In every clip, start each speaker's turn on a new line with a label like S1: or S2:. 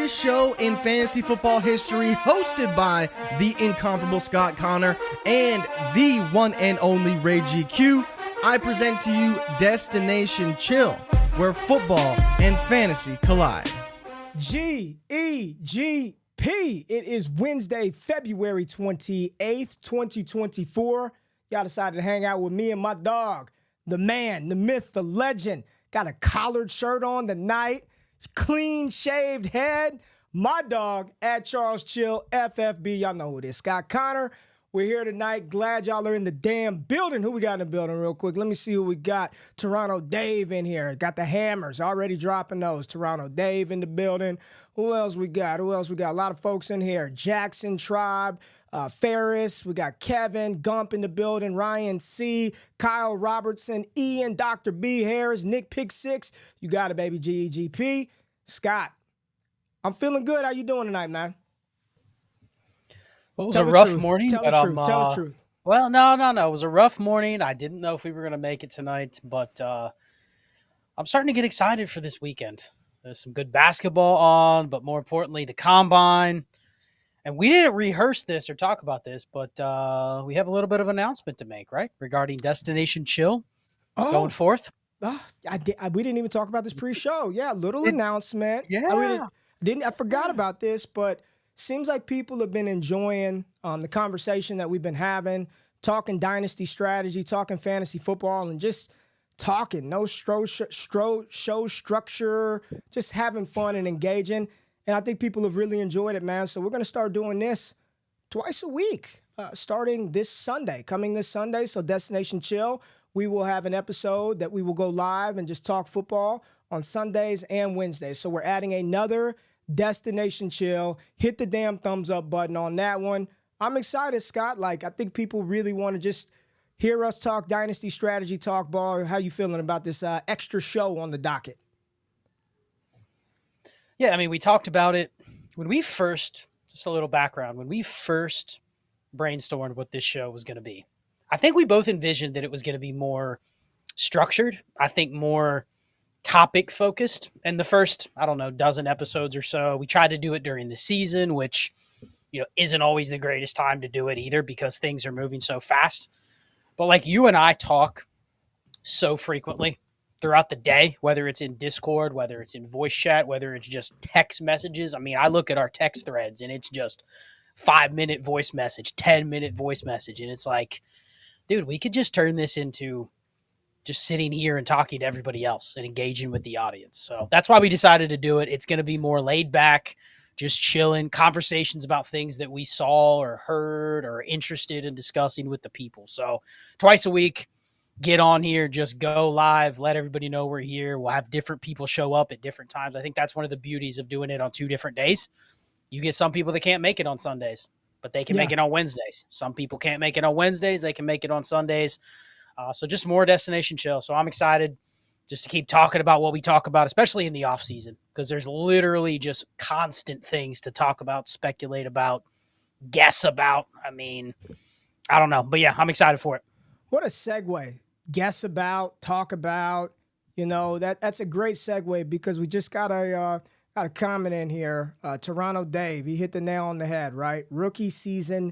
S1: greatest show in fantasy football history, hosted by the incomparable Scott Connor and the one and only Ray GQ. I present to you Destination Chill, where football and fantasy collide.
S2: G-E-G-P. It is Wednesday, February 28th, 2024. Y'all decided to hang out with me and my dog, the man, the myth, the legend. Got a collared shirt on tonight, clean shaved head. My dog at Charles Chill FFB. Y'all know who it is. Scott Connor. We're here tonight. Glad y'all are in the damn building. Who we got in the building real quick? Let me see who we got. Toronto Dave in here. Got the hammers already dropping those. Toronto Dave in the building. Who else we got? A lot of folks in here. Jackson Tribe, Ferris. We got Kevin, Gump in the building. Ryan C, Kyle Robertson, Ian, Dr. B Harris, Nick Pick Six. You got it, baby. GEGP. Scott, I'm feeling good. How you doing tonight, man?
S3: Well, it was a rough morning.
S2: Tell the truth.
S3: Well, no. It was a rough morning. I didn't know if we were going to make it tonight, but I'm starting to get excited for this weekend. There's some good basketball on, but more importantly, the combine. And we didn't rehearse this or talk about this, but we have a little bit of an announcement to make, right? Regarding Destination Chill going forth.
S2: We didn't even talk about this pre-show. Yeah, announcement.
S3: Yeah.
S2: I forgot about this, but seems like people have been enjoying the conversation that we've been having, talking dynasty strategy, talking fantasy football, and just talking. No show structure, just having fun and engaging. And I think people have really enjoyed it, man. So we're going to start doing this twice a week, starting coming this Sunday. So Destination Chill, we will have an episode that we will go live and just talk football on Sundays and Wednesdays. So we're adding another Destination Chill. Hit the damn thumbs up button on that one. I'm excited, Scott. I think people really want to just hear us talk dynasty strategy, talk ball. How you feeling about this extra show on the docket?
S3: Yeah, I mean, we talked about it when we first, just a little background, when we first brainstormed what this show was going to be. I think we both envisioned that it was going to be more structured. I think more topic focused. And the first, dozen episodes or so, we tried to do it during the season, which, isn't always the greatest time to do it either because things are moving so fast. But you and I talk so frequently throughout the day, whether it's in Discord, whether it's in voice chat, whether it's just text messages. I mean, I look at our text threads and it's just 5-minute voice message, 10-minute voice message. And it's like, dude, we could just turn this into just sitting here and talking to everybody else and engaging with the audience. So that's why we decided to do it. It's going to be more laid back, just chilling, conversations about things that we saw or heard or interested in discussing with the people. So twice a week, get on here, just go live, let everybody know we're here. We'll have different people show up at different times. I think that's one of the beauties of doing it on 2 different days. You get some people that can't make it on Sundays, but they can make it on Wednesdays. Some people can't make it on Wednesdays. They can make it on Sundays. So just more Destination Chill. So I'm excited just to keep talking about what we talk about, especially in the off season, because there's literally just constant things to talk about, speculate about, guess about. I mean, I don't know, but yeah, I'm excited for it.
S2: What a segue. Guess about, talk about, that's a great segue because we just got a comment in here. Toronto Dave, he hit the nail on the head, right? Rookie season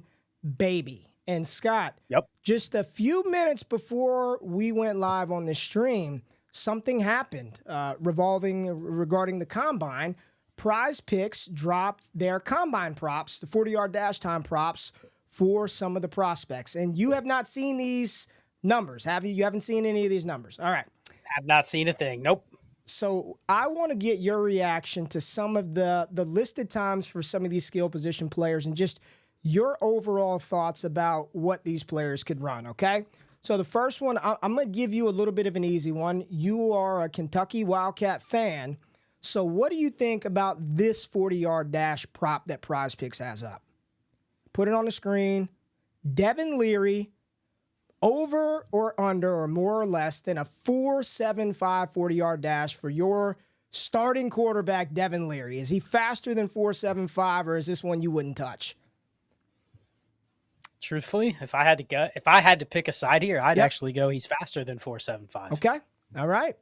S2: baby. And Scott, just a few minutes before we went live on the stream, something happened regarding the combine. Prize Picks dropped their combine props, the 40-yard dash time props for some of the prospects. And you have not seen these numbers, have you? You haven't seen any of these numbers. All right.
S3: I've not seen a thing. Nope.
S2: So I want to get your reaction to some of the listed times for some of these skill position players and just your overall thoughts about what these players could run, okay? So the first one, I'm going to give you a little bit of an easy one. You are a Kentucky Wildcat fan. So what do you think about this 40-yard dash prop that Prize Picks has up? Put it on the screen. Devin Leary, over or under or more or less than a 4.75 40-yard dash for your starting quarterback, Devin Leary. Is he faster than 4.75, or is this one you wouldn't touch?
S3: Truthfully, if I had to pick a side here, I'd actually go he's faster than 4.75.
S2: Okay. All right.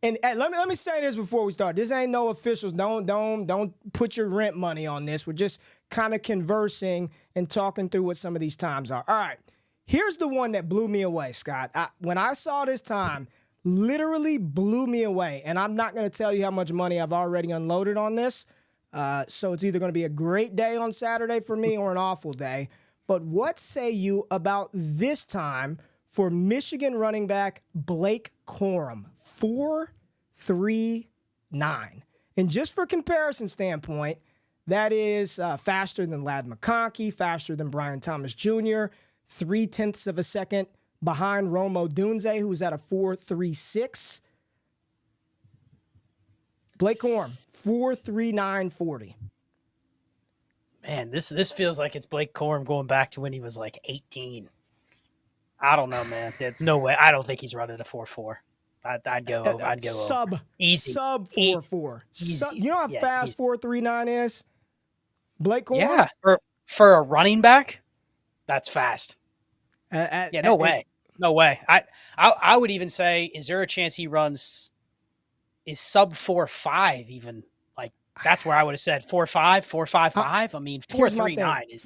S2: And let me say this before we start. This ain't no officials. Don't put your rent money on this. We're just kind of conversing and talking through what some of these times are. All right. Here's the one that blew me away, Scott. When I saw this time, literally blew me away. And I'm not going to tell you how much money I've already unloaded on this. So it's either going to be a great day on Saturday for me or an awful day. But what say you about this time for Michigan running back Blake Corum? 4.39. And just for comparison standpoint, that is faster than Ladd McConkey, faster than Brian Thomas Jr., 0.3 of a second behind Rome Odunze, who's at a 4.36. Blake Corum, 4.39.40.
S3: Man, this feels like it's Blake Corum going back to when he was like 18. I don't know, man. It's no way. I don't think he's running a 4.4. I'd go
S2: sub
S3: easy.
S2: Sub 4.4. You know how fast 4.39 is? Blake Corum?
S3: Yeah, for a running back, that's fast. No way. No way. I would even say, is there a chance he runs is sub 4.5 even? Like, that's where I would have said 4.5, 4.55. I mean, 4.39 is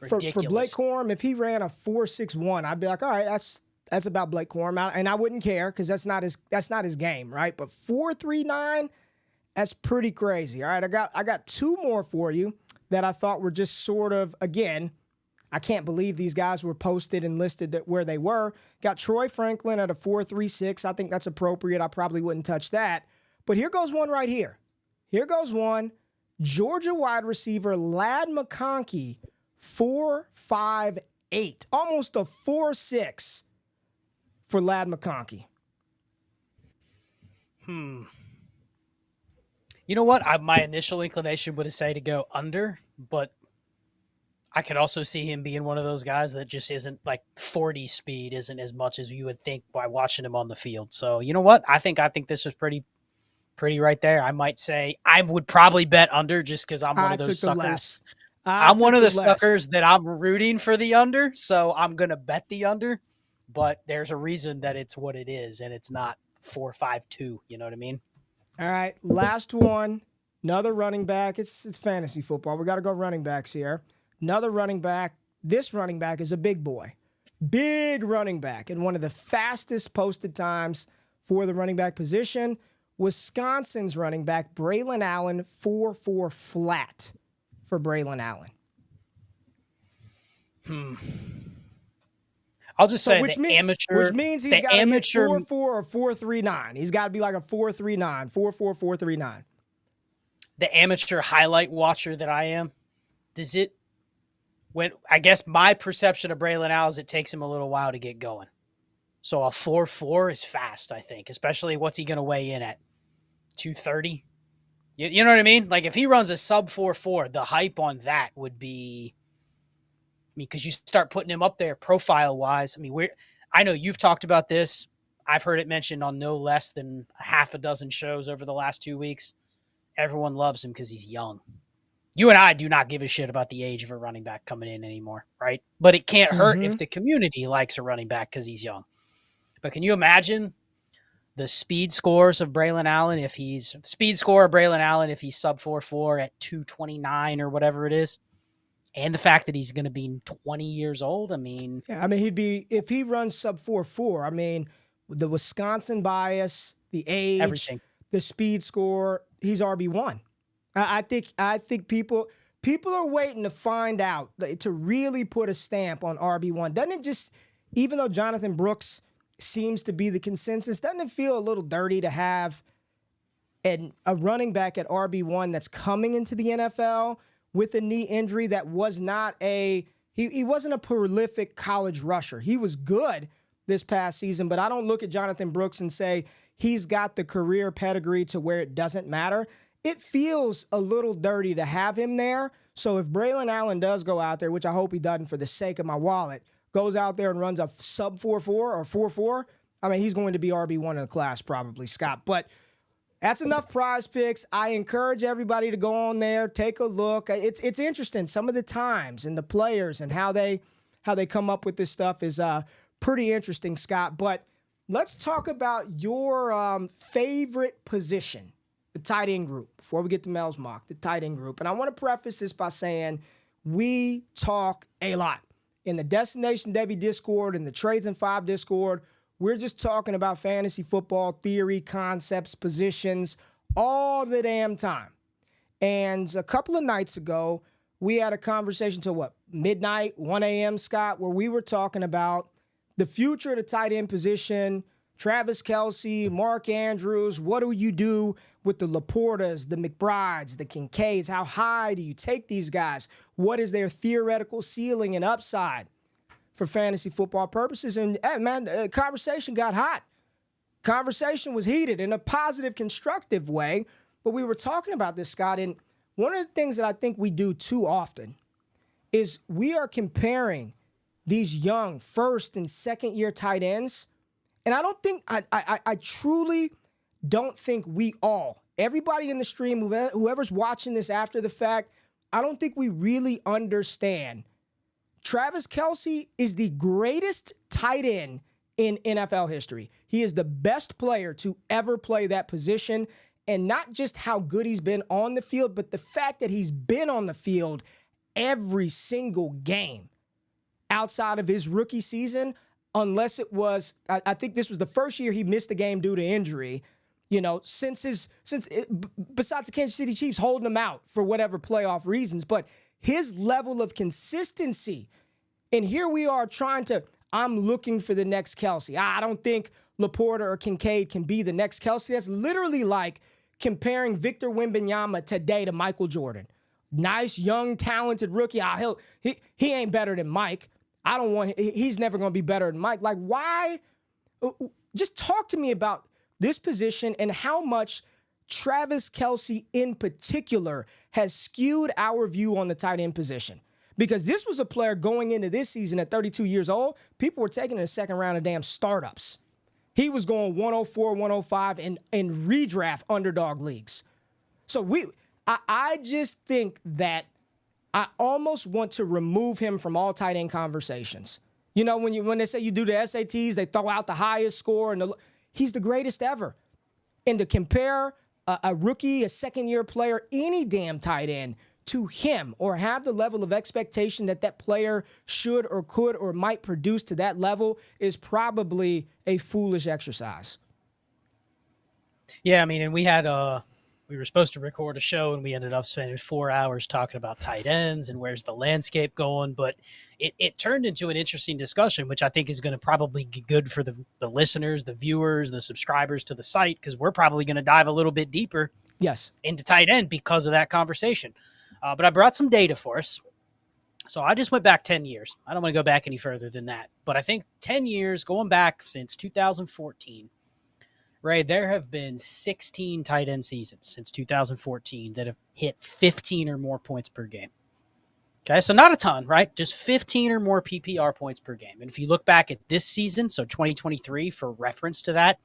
S3: ridiculous.
S2: For Blake Corum, if he ran a 4.61, I'd be like, all right, that's about Blake Corum, and I wouldn't care because that's not his game, right? But 4.39, that's pretty crazy. All right, I got two more for you that I thought were just sort of, again, I can't believe these guys were posted and listed where they were. Got Troy Franklin at a 4.36. I think that's appropriate. I probably wouldn't touch that. But here goes one right here. Here goes one. Georgia wide receiver Ladd McConkey, 4.58. Almost a 4.6 for Ladd McConkey.
S3: You know what? My initial inclination would say to go under, but I could also see him being one of those guys that just isn't like 40 speed isn't as much as you would think by watching him on the field. So you know what? I think this is pretty right there. I might say I would probably bet under just because I'm one of those suckers. I'm one of the suckers that I'm rooting for the under, so I'm gonna bet the under. But there's a reason that it's what it is, and it's not 4.52. You know what I mean?
S2: All right, last one. Another running back. It's fantasy football. We got to go running backs here. Another running back. This running back is a big boy. Big running back. And one of the fastest posted times for the running back position. Wisconsin's running back, Braylon Allen, 4.4 flat for Braylon Allen.
S3: I'll just say
S2: which means he's got to hit 4.4 or 4.39. He's got to be like a 4.39, 4.4, 4.39.
S3: The amateur highlight watcher that I am, I guess my perception of Braylon Allen is it takes him a little while to get going. So a 4.4 is fast, I think, especially what's he going to weigh in at? 230? You know what I mean? Like if he runs a sub 4.4, the hype on that would be, because you start putting him up there profile-wise. I know you've talked about this. I've heard it mentioned on no less than half a dozen shows over the last 2 weeks. Everyone loves him because he's young. You and I do not give a shit about the age of a running back coming in anymore, right? But it can't hurt if the community likes a running back because he's young. But can you imagine the speed scores of Braylon Allen if he's sub 4.4 at 229 or whatever it is? And the fact that he's going to be 20 years old,
S2: he'd be, if he runs sub 4.4, the Wisconsin bias, the age,
S3: everything,
S2: the speed score, he's RB1. I think people are waiting to find out, to really put a stamp on RB1. Doesn't it just, even though Jonathan Brooks seems to be the consensus, doesn't it feel a little dirty to have a running back at RB1 that's coming into the NFL with a knee injury that was not he wasn't a prolific college rusher. He was good this past season, but I don't look at Jonathan Brooks and say he's got the career pedigree to where it doesn't matter. It feels a little dirty to have him there. So if Braylon Allen does go out there, which I hope he doesn't for the sake of my wallet, goes out there and runs a sub 4.4 or 4.4, he's going to be RB1 in the class probably, Scott. But that's enough Prize Picks. I encourage everybody to go on there, take a look. It's interesting. Some of the times and the players and how they come up with this stuff is pretty interesting, Scott. But let's talk about your favorite position, the tight end group, before we get to Mel's mock, the tight end group. And I want to preface this by saying we talk a lot. In the Destination Debbie Discord, in the Trades and Five Discord, we're just talking about fantasy football theory, concepts, positions, all the damn time. And a couple of nights ago, we had a conversation till midnight, 1 a.m., Scott, where we were talking about the future of the tight end position, Travis Kelce, Mark Andrews. What do you do with the Laportas, the McBrides, the Kincaids? How high do you take these guys? What is their theoretical ceiling and upside for fantasy football purposes? And, man, the conversation got hot. Conversation was heated in a positive, constructive way. But we were talking about this, Scott, and one of the things that I think we do too often is we are comparing these young first and second year tight ends. And I don't think, I truly don't think everybody in the stream, whoever's watching this after the fact, I don't think we really understand. Travis Kelce is the greatest tight end in NFL history. He is the best player to ever play that position. And not just how good he's been on the field, but the fact that he's been on the field every single game outside of his rookie season, unless it was, I think this was the first year he missed a game due to injury, besides the Kansas City Chiefs holding him out for whatever playoff reasons. But his level of consistency, and here we are I'm looking for the next Kelce. I don't think Laporta or Kincaid can be the next Kelce. That's literally like comparing Victor Wembanyama today to Michael Jordan. Nice, young, talented rookie. He ain't better than Mike. He's never going to be better than Mike. Like, why? Just talk to me about this position and how much Travis Kelce in particular has skewed our view on the tight end position. Because this was a player going into this season at 32 years old, people were taking in the second round of damn startups. He was going 104, 105 in redraft underdog leagues. So I just think that I almost want to remove him from all tight end conversations. When they say you do the SATs, they throw out the highest score, and he's the greatest ever. And to compare a rookie, a second-year player, any damn tight end to him, or have the level of expectation that player should or could or might produce to that level, is probably a foolish exercise.
S3: Yeah, I mean, and we were supposed to record a show, and we ended up spending 4 hours talking about tight ends and where's the landscape going. But it turned into an interesting discussion, which I think is going to probably be good for the listeners, the viewers, the subscribers to the site, because we're probably going to dive a little bit deeper into tight end because of that conversation. But I brought some data for us. So I just went back 10 years. I don't want to go back any further than that. But I think 10 years, going back since 2014, Ray, there have been 16 tight end seasons since 2014 that have hit 15 or more points per game. Okay, so not a ton, right? Just 15 or more PPR points per game. And if you look back at this season, so 2023, for reference to that,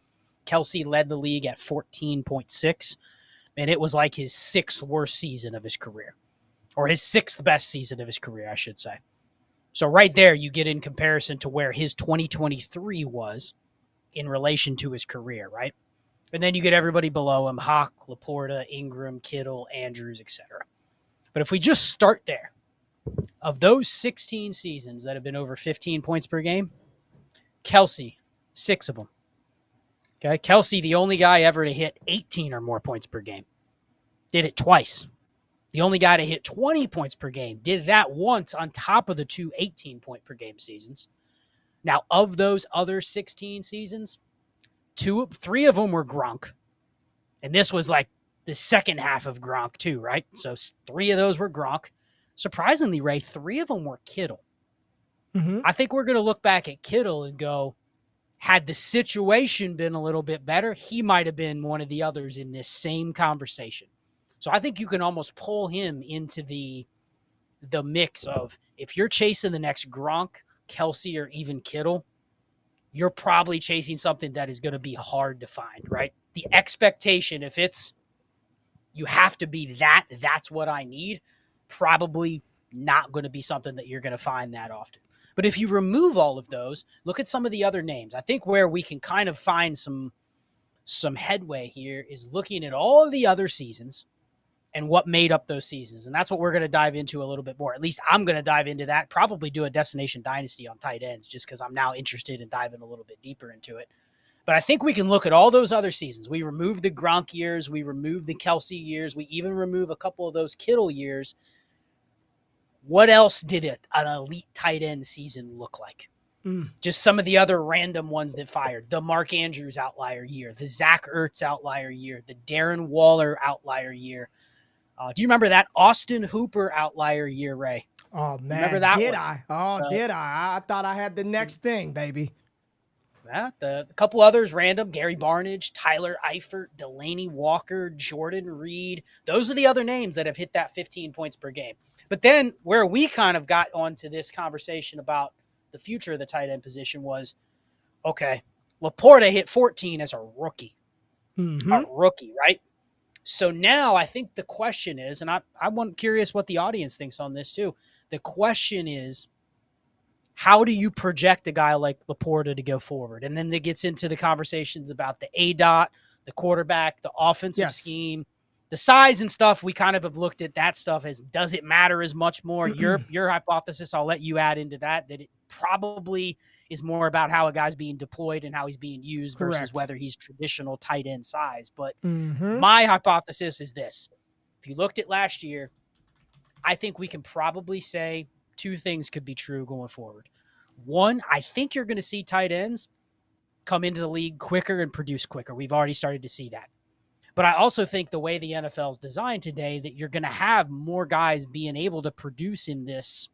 S3: Kelce led the league at 14.6, and it was like his sixth worst season of his career. Or his sixth best season of his career, I should say. So right there, you get in comparison to where his 2023 was in relation to his career, right? And then you get everybody below him: Hawk, Laporta, Ingram, Kittle, Andrews, etc. But if we just start there, of those 16 seasons that have been over 15 points per game, Kelce, 6 of them. Okay, Kelce, the only guy ever to hit 18 or more points per game, did it twice. The only guy to hit 20 points per game did that once on top of the two 18-point per game seasons. Now, of those other 16 seasons, 3 of them were Gronk. And this was like the second half of Gronk too, right? So 3 of those were Gronk. Surprisingly, Ray, 3 of them were Kittle. Mm-hmm. I think we're going to look back at Kittle and go, had the situation been a little bit better, he might have been one of the others in this same conversation. So I think you can almost pull him into the mix of, if you're chasing the next Gronk, Kelce, or even Kittle, you're probably chasing something that is going to be hard to find, right? The expectation, if it's you have to be that's what I need, probably not going to be something that you're going to find that often. But if you remove all of those, look at some of the other names. I think where we can kind of find some headway here is looking at all of the other seasons and what made up those seasons. And that's what we're going to dive into a little bit more. At least I'm going to dive into that, probably do a Destination Dynasty on tight ends just because I'm now interested in diving a little bit deeper into it. But I think we can look at all those other seasons. We removed the Gronk years. We removed the Kelsey years. We even remove a couple of those Kittle years. What else did an elite tight end season look like? Just some of the other random ones that fired. The Mark Andrews outlier year, the Zach Ertz outlier year, the Darren Waller outlier year. Do you remember that Austin Hooper outlier year, Ray?
S2: Oh, man.
S3: Remember that
S2: did
S3: one?
S2: I? Oh, did I? I thought I had the next thing, baby.
S3: Yeah, a couple others random. Gary Barnidge, Tyler Eifert, Delaney Walker, Jordan Reed. Those are the other names that have hit that 15 points per game. But then where we kind of got onto this conversation about the future of the tight end position was, okay, Laporta hit 14 as a rookie. A rookie, right? So now I think the question is, and I'm curious what the audience thinks on this too. The question is, how do you project a guy like Laporta to go forward? And then it gets into the conversations about the ADOT, the quarterback, the offensive scheme, the size and stuff. We kind of have looked at that stuff as, does it matter as much more? Your hypothesis, I'll let you add into that it probably is more about how a guy's being deployed and how he's being used versus whether he's traditional tight end size. But my hypothesis is this. If you looked at last year, I think we can probably say two things could be true going forward. One, I think you're going to see tight ends come into the league quicker and produce quicker. We've already started to see that. But I also think the way the NFL is designed today, that you're going to have more guys being able to produce in this,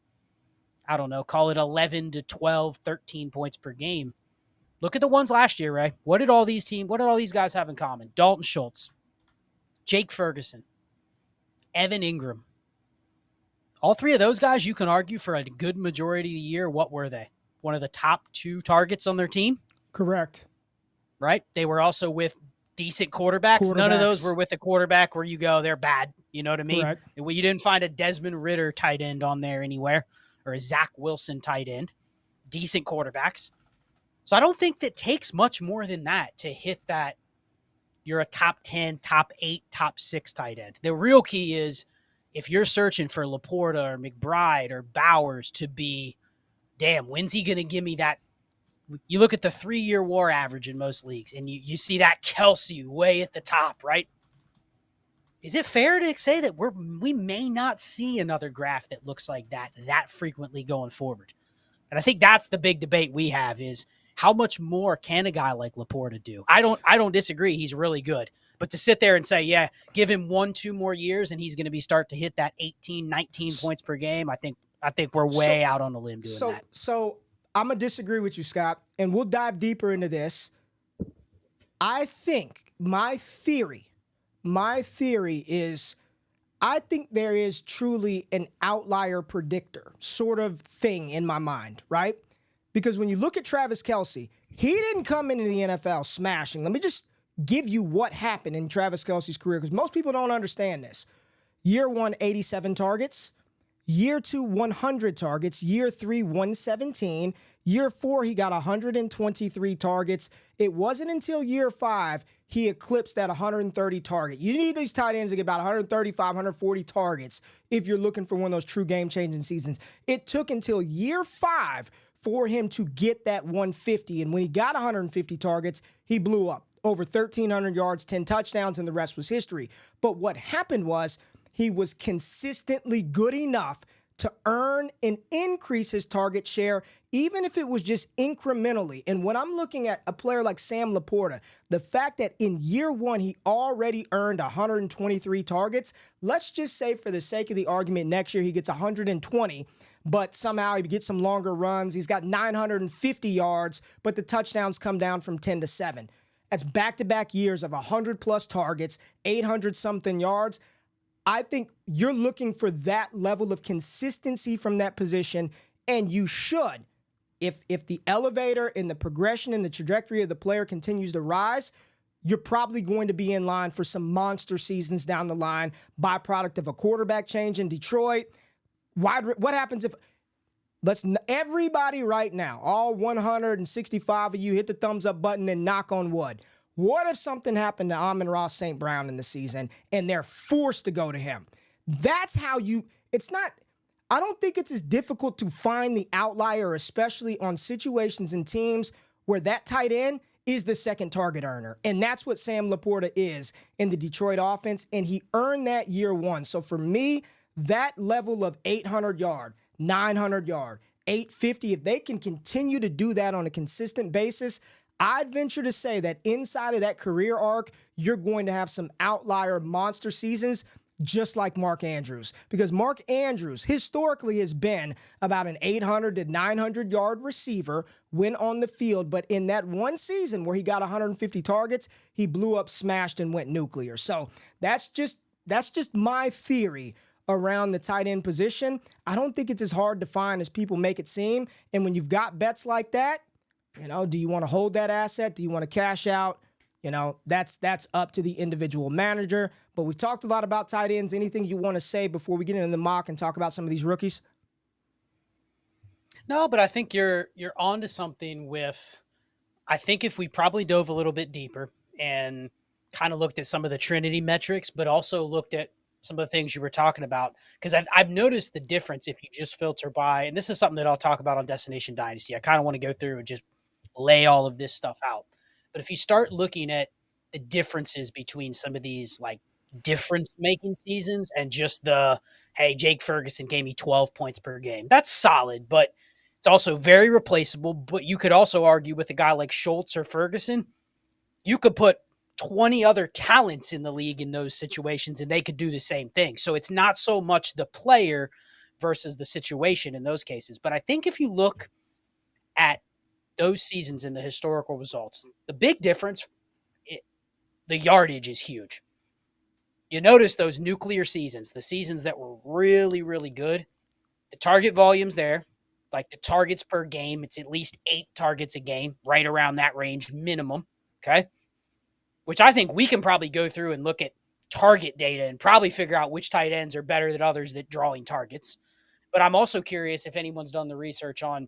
S3: I don't know, call it 11 to 12, 13 points per game. Look at the ones last year, Ray. What did all these guys have in common? Dalton Schultz, Jake Ferguson, Evan Ingram. All three of those guys, you can argue for a good majority of the year, what were they? One of the top 2 targets on their team?
S2: Correct.
S3: Right? They were also with decent quarterbacks. None of those were with a quarterback where you go, they're bad. You know what I mean?
S2: Correct.
S3: You didn't find a Desmond Ridder tight end on there anywhere, or a Zach Wilson tight end. Decent quarterbacks. So I don't think that takes much more than that to hit that you're a top 10, top 8, top 6 tight end. The real key is, if you're searching for Laporta or McBride or Bowers to be, damn, when's he going to give me that? You look at the 3-year WAR average in most leagues, and you see that Kelsey way at the top, right? Is it fair to say that we may not see another graph that looks like that frequently going forward? And I think that's the big debate we have, is how much more can a guy like Laporta do? I don't disagree. He's really good. But to sit there and say, yeah, give him 1-2 more years and he's going to start to hit that 18, 19 points per game, I think we're way out on the limb doing that.
S2: So I'm going to disagree with you, Scott, and we'll dive deeper into this. I think my theory is, I think there is truly an outlier predictor sort of thing in my mind, right? Because when you look at Travis Kelce, he didn't come into the NFL smashing. Let me just give you what happened in Travis Kelce's career, because most people don't understand this. Year 1, 87 targets. Year 2, 100 targets. Year 3, 117. Year 4, he got 123 targets. It wasn't until year 5 he eclipsed that 130 target. You need these tight ends to get about 135, 140 targets if you're looking for one of those true game-changing seasons. It took until year 5 for him to get that 150, and when he got 150 targets, he blew up. Over 1,300 yards, 10 touchdowns, and the rest was history. But what happened was, he was consistently good enough to earn and increase his target share, even if it was just incrementally. And when I'm looking at a player like Sam Laporta, the fact that in year 1 he already earned 123 targets, let's just say for the sake of the argument, next year he gets 120, but somehow he gets some longer runs. He's got 950 yards, but the touchdowns come down from 10 to 7. That's back-to-back years of 100-plus targets, 800-something yards. I think you're looking for that level of consistency from that position, and you should. If the elevator and the progression and the trajectory of the player continues to rise, you're probably going to be in line for some monster seasons down the line, byproduct of a quarterback change in Detroit. What happens if Everybody right now, all 165 of you, hit the thumbs up button and knock on wood. What if something happened to Amon-Ra St. Brown in the season and they're forced to go to him? That's how I don't think it's as difficult to find the outlier, especially on situations and teams where that tight end is the second target earner. And that's what Sam Laporta is in the Detroit offense. And he earned that year one. So for me, that level of 800 yard, 900 yard, 850, if they can continue to do that on a consistent basis, I'd venture to say that inside of that career arc, you're going to have some outlier monster seasons, just like Mark Andrews. Because Mark Andrews historically has been about an 800 to 900 yard receiver when on the field. But in that one season where he got 150 targets, he blew up, smashed, and went nuclear. So that's just my theory around the tight end position. I don't think it's as hard to find as people make it seem. And when you've got bets like that, do you want to hold that asset? Do you want to cash out? That's up to the individual manager. But we've talked a lot about tight ends. Anything you want to say before we get into the mock and talk about some of these rookies?
S3: No, but I think you're onto something with, I think if we probably dove a little bit deeper and kind of looked at some of the Trinity metrics, but also looked at some of the things you were talking about, because I've noticed the difference if you just filter by, and this is something that I'll talk about on Destination Dynasty. I kind of want to go through and just lay all of this stuff out. But if you start looking at the differences between some of these like difference-making seasons and just hey, Jake Ferguson gave me 12 points per game. That's solid, but it's also very replaceable. But you could also argue with a guy like Schultz or Ferguson, you could put 20 other talents in the league in those situations and they could do the same thing. So it's not so much the player versus the situation in those cases. But I think if you look at those seasons and the historical results, the big difference, the yardage is huge. You notice those nuclear seasons, the seasons that were really, really good, the target volume's there, like the targets per game, it's at least 8 targets a game, right around that range minimum, okay? Which I think we can probably go through and look at target data and probably figure out which tight ends are better than others at drawing targets. But I'm also curious if anyone's done the research on,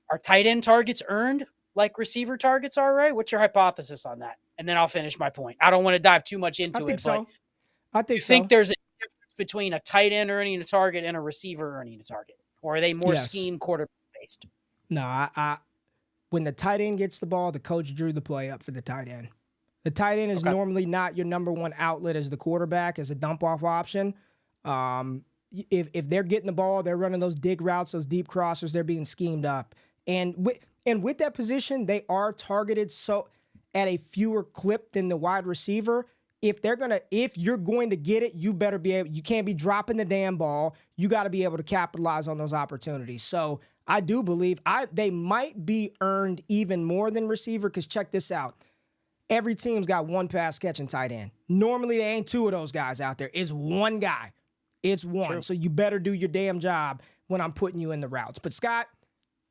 S3: are tight end targets earned like receiver targets are, right? What's your hypothesis on that? And then I'll finish my point. I don't want to dive too much into it.
S2: I
S3: think there's a difference between a tight end earning a target and a receiver earning a target? Or are they more scheme quarterback based?
S2: No, when the tight end gets the ball, the coach drew the play up for the tight end. The tight end is normally not your number one outlet as the quarterback, as a dump-off option. If they're getting the ball, they're running those dig routes, those deep crossers, they're being schemed up. And with that position, they are targeted so at a fewer clip than the wide receiver. If you're going to get it, you can't be dropping the damn ball. You got to be able to capitalize on those opportunities. So I do believe they might be earned even more than receiver, because check this out. Every team's got one pass catching tight end. Normally, there ain't 2 of those guys out there. It's one guy. It's one. True. So you better do your damn job when I'm putting you in the routes. But Scott,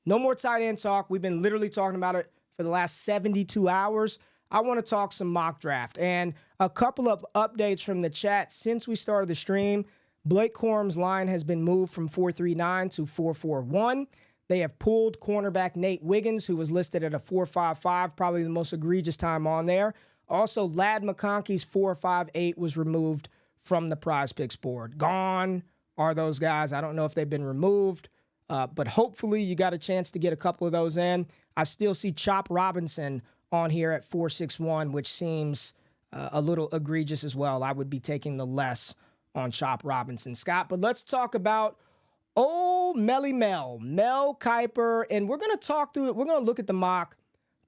S2: no more tight end talk. We've been literally talking about it for the last 72 hours. I want to talk some mock draft. And a couple of updates from the chat since we started the stream. Blake Corum's line has been moved from 4.39 to 4.41. They have pulled cornerback Nate Wiggins, who was listed at a 4.55, probably the most egregious time on there. Also, Ladd McConkey's 4.58 was removed from the Prize Picks board. Gone are those guys. I don't know if they've been removed, but hopefully you got a chance to get a couple of those in. I still see Chop Robinson on here at 4.61, which seems a little egregious as well. I would be taking the less on Chop Robinson, Scott. But let's talk about Mel Kiper, and we're going to talk through it. We're going to look at the mock,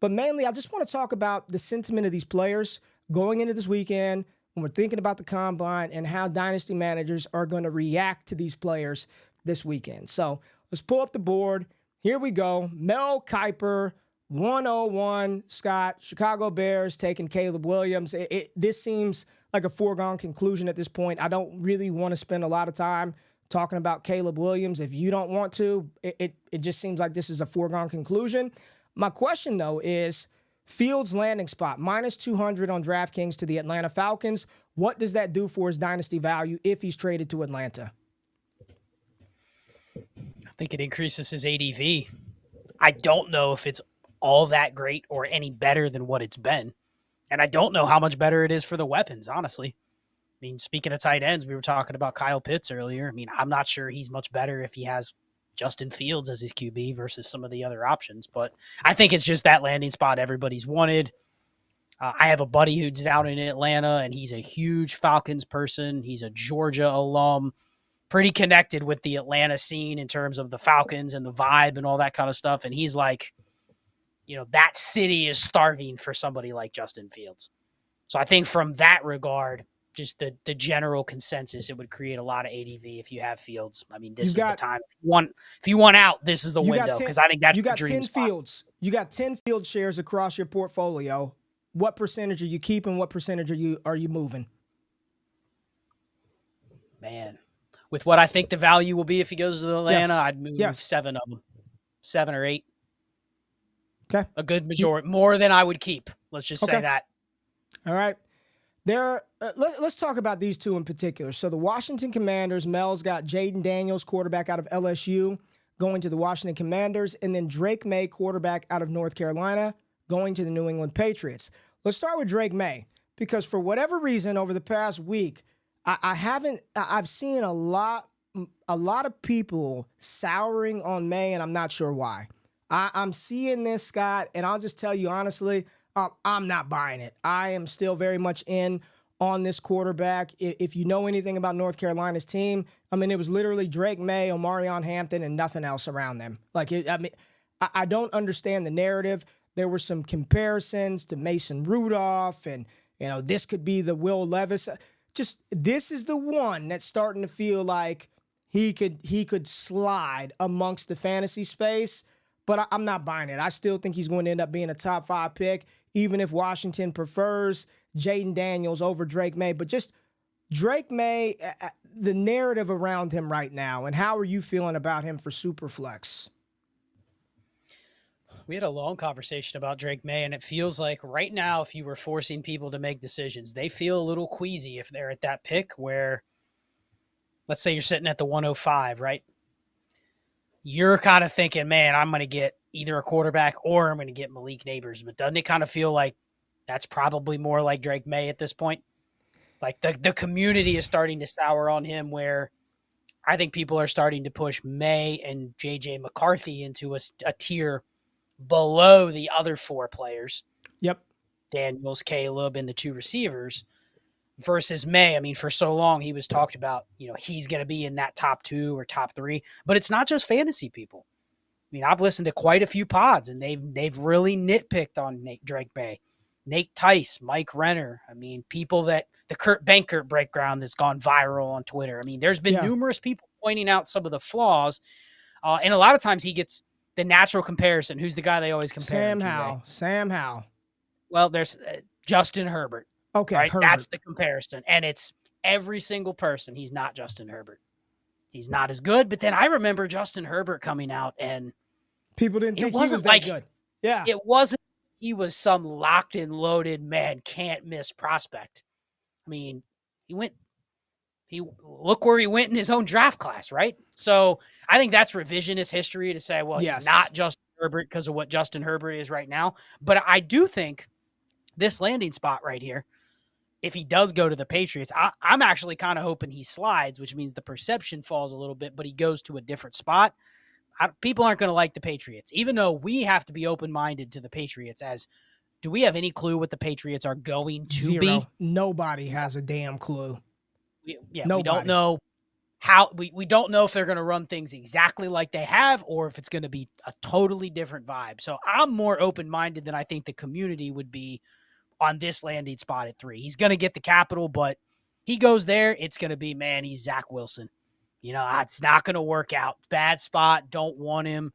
S2: but mainly I just want to talk about the sentiment of these players going into this weekend when we're thinking about the combine and how dynasty managers are going to react to these players this weekend. So let's pull up the board. Here we go. Mel Kiper, 101. Scott, Chicago Bears taking Caleb Williams. This seems like a foregone conclusion at this point. I don't really want to spend a lot of time talking about Caleb Williams. If you don't want to, it just seems like this is a foregone conclusion. My question, though, is Fields' landing spot, -200 on DraftKings to the Atlanta Falcons. What does that do for his dynasty value if he's traded to Atlanta?
S3: think it increases his ADV. I don't know if it's all that great or any better than what it's been. And I don't know how much better it is for the weapons, honestly. I mean, speaking of tight ends, we were talking about Kyle Pitts earlier. I mean, I'm not sure he's much better if he has Justin Fields as his QB versus some of the other options. But I think it's just that landing spot everybody's wanted. I have a buddy who's out in Atlanta, and he's a huge Falcons person. He's a Georgia alum, pretty connected with the Atlanta scene in terms of the Falcons and the vibe and all that kind of stuff. And he's like, that city is starving for somebody like Justin Fields. So I think from that regard, just the general consensus, it would create a lot of ADV if you have Fields. I mean, this is the time. If you want out, this is the window, because I think that's the dream spot.
S2: Fields. You got 10 Field shares across your portfolio. What percentage are you keeping? What percentage are you moving?
S3: Man, with what I think the value will be if he goes to Atlanta,
S2: yes.
S3: I'd move 7 of them, 7 or 8.
S2: Okay,
S3: a good majority, more than I would keep. Let's just say that.
S2: All right. Let's talk about these two in particular. So the Washington Commanders, Mel's got Jaden Daniels, quarterback out of LSU, going to the Washington Commanders, and then Drake Maye, quarterback out of North Carolina, going to the New England Patriots. Let's start with Drake Maye, because for whatever reason over the past week, I've seen a lot of people souring on Maye, and I'm not sure why. I'm seeing this, Scott, and I'll just tell you honestly, I'm not buying it. I am still very much in on this quarterback. If you know anything about North Carolina's team, I mean, it was literally Drake Maye, Omarion Hampton, and nothing else around them. I don't understand the narrative. There were some comparisons to Mason Rudolph, and this could be the Will Levis. Just this is the one that's starting to feel like he could slide amongst the fantasy space. But I'm not buying it. I still think he's going to end up being a top 5 pick, even if Washington prefers Jaden Daniels over Drake Maye. But just Drake Maye, the narrative around him right now, and how are you feeling about him for Superflex?
S3: We had a long conversation about Drake Maye, and it feels like right now, if you were forcing people to make decisions, they feel a little queasy if they're at that pick where, let's say you're sitting at the 105, right? You're kind of thinking, man, I'm going to get either a quarterback or I'm going to get Malik Nabers. But doesn't it kind of feel like that's probably more like Drake Maye at this point? Like the community is starting to sour on him, where I think people are starting to push Maye and J.J. McCarthy into a tier below the other 4 players.
S2: Yep.
S3: Daniels, Caleb, and the 2 receivers. Versus Maye, I mean, for so long he was talked about, he's going to be in that top 2 or top 3, but it's not just fantasy people. I mean, I've listened to quite a few pods, and they've really nitpicked on Drake Maye, Nate Tice, Mike Renner. I mean, people that the Kurt Bankert breakdown that's gone viral on Twitter. I mean, there's been numerous people pointing out some of the flaws, and a lot of times he gets the natural comparison. Who's the guy they always compare him to?
S2: Sam Howell.
S3: Well, there's Justin Herbert.
S2: Okay,
S3: right?
S2: Herbert.
S3: That's the comparison. And it's every single person. He's not Justin Herbert. He's not as good. But then I remember Justin Herbert coming out, and
S2: people didn't think he was that good. Yeah.
S3: It wasn't he was some locked and loaded, man, can't miss prospect. I mean, look where he went in his own draft class, right? So I think that's revisionist history to say, well, he's not Justin Herbert because of what Justin Herbert is right now. But I do think this landing spot right here, if he does go to the Patriots, I'm actually kind of hoping he slides, which means the perception falls a little bit, but he goes to a different spot. People aren't going to like the Patriots, even though we have to be open-minded to the Patriots. As do we have any clue what the Patriots are going to be?
S2: Nobody has a damn clue.
S3: We don't know how. We don't know if they're going to run things exactly like they have, or if it's going to be a totally different vibe. So I'm more open-minded than I think the community would be on this landing spot at 3. He's going to get the capital, but he goes there, it's going to be, man, he's Zach Wilson. It's not going to work out. Bad spot. Don't want him.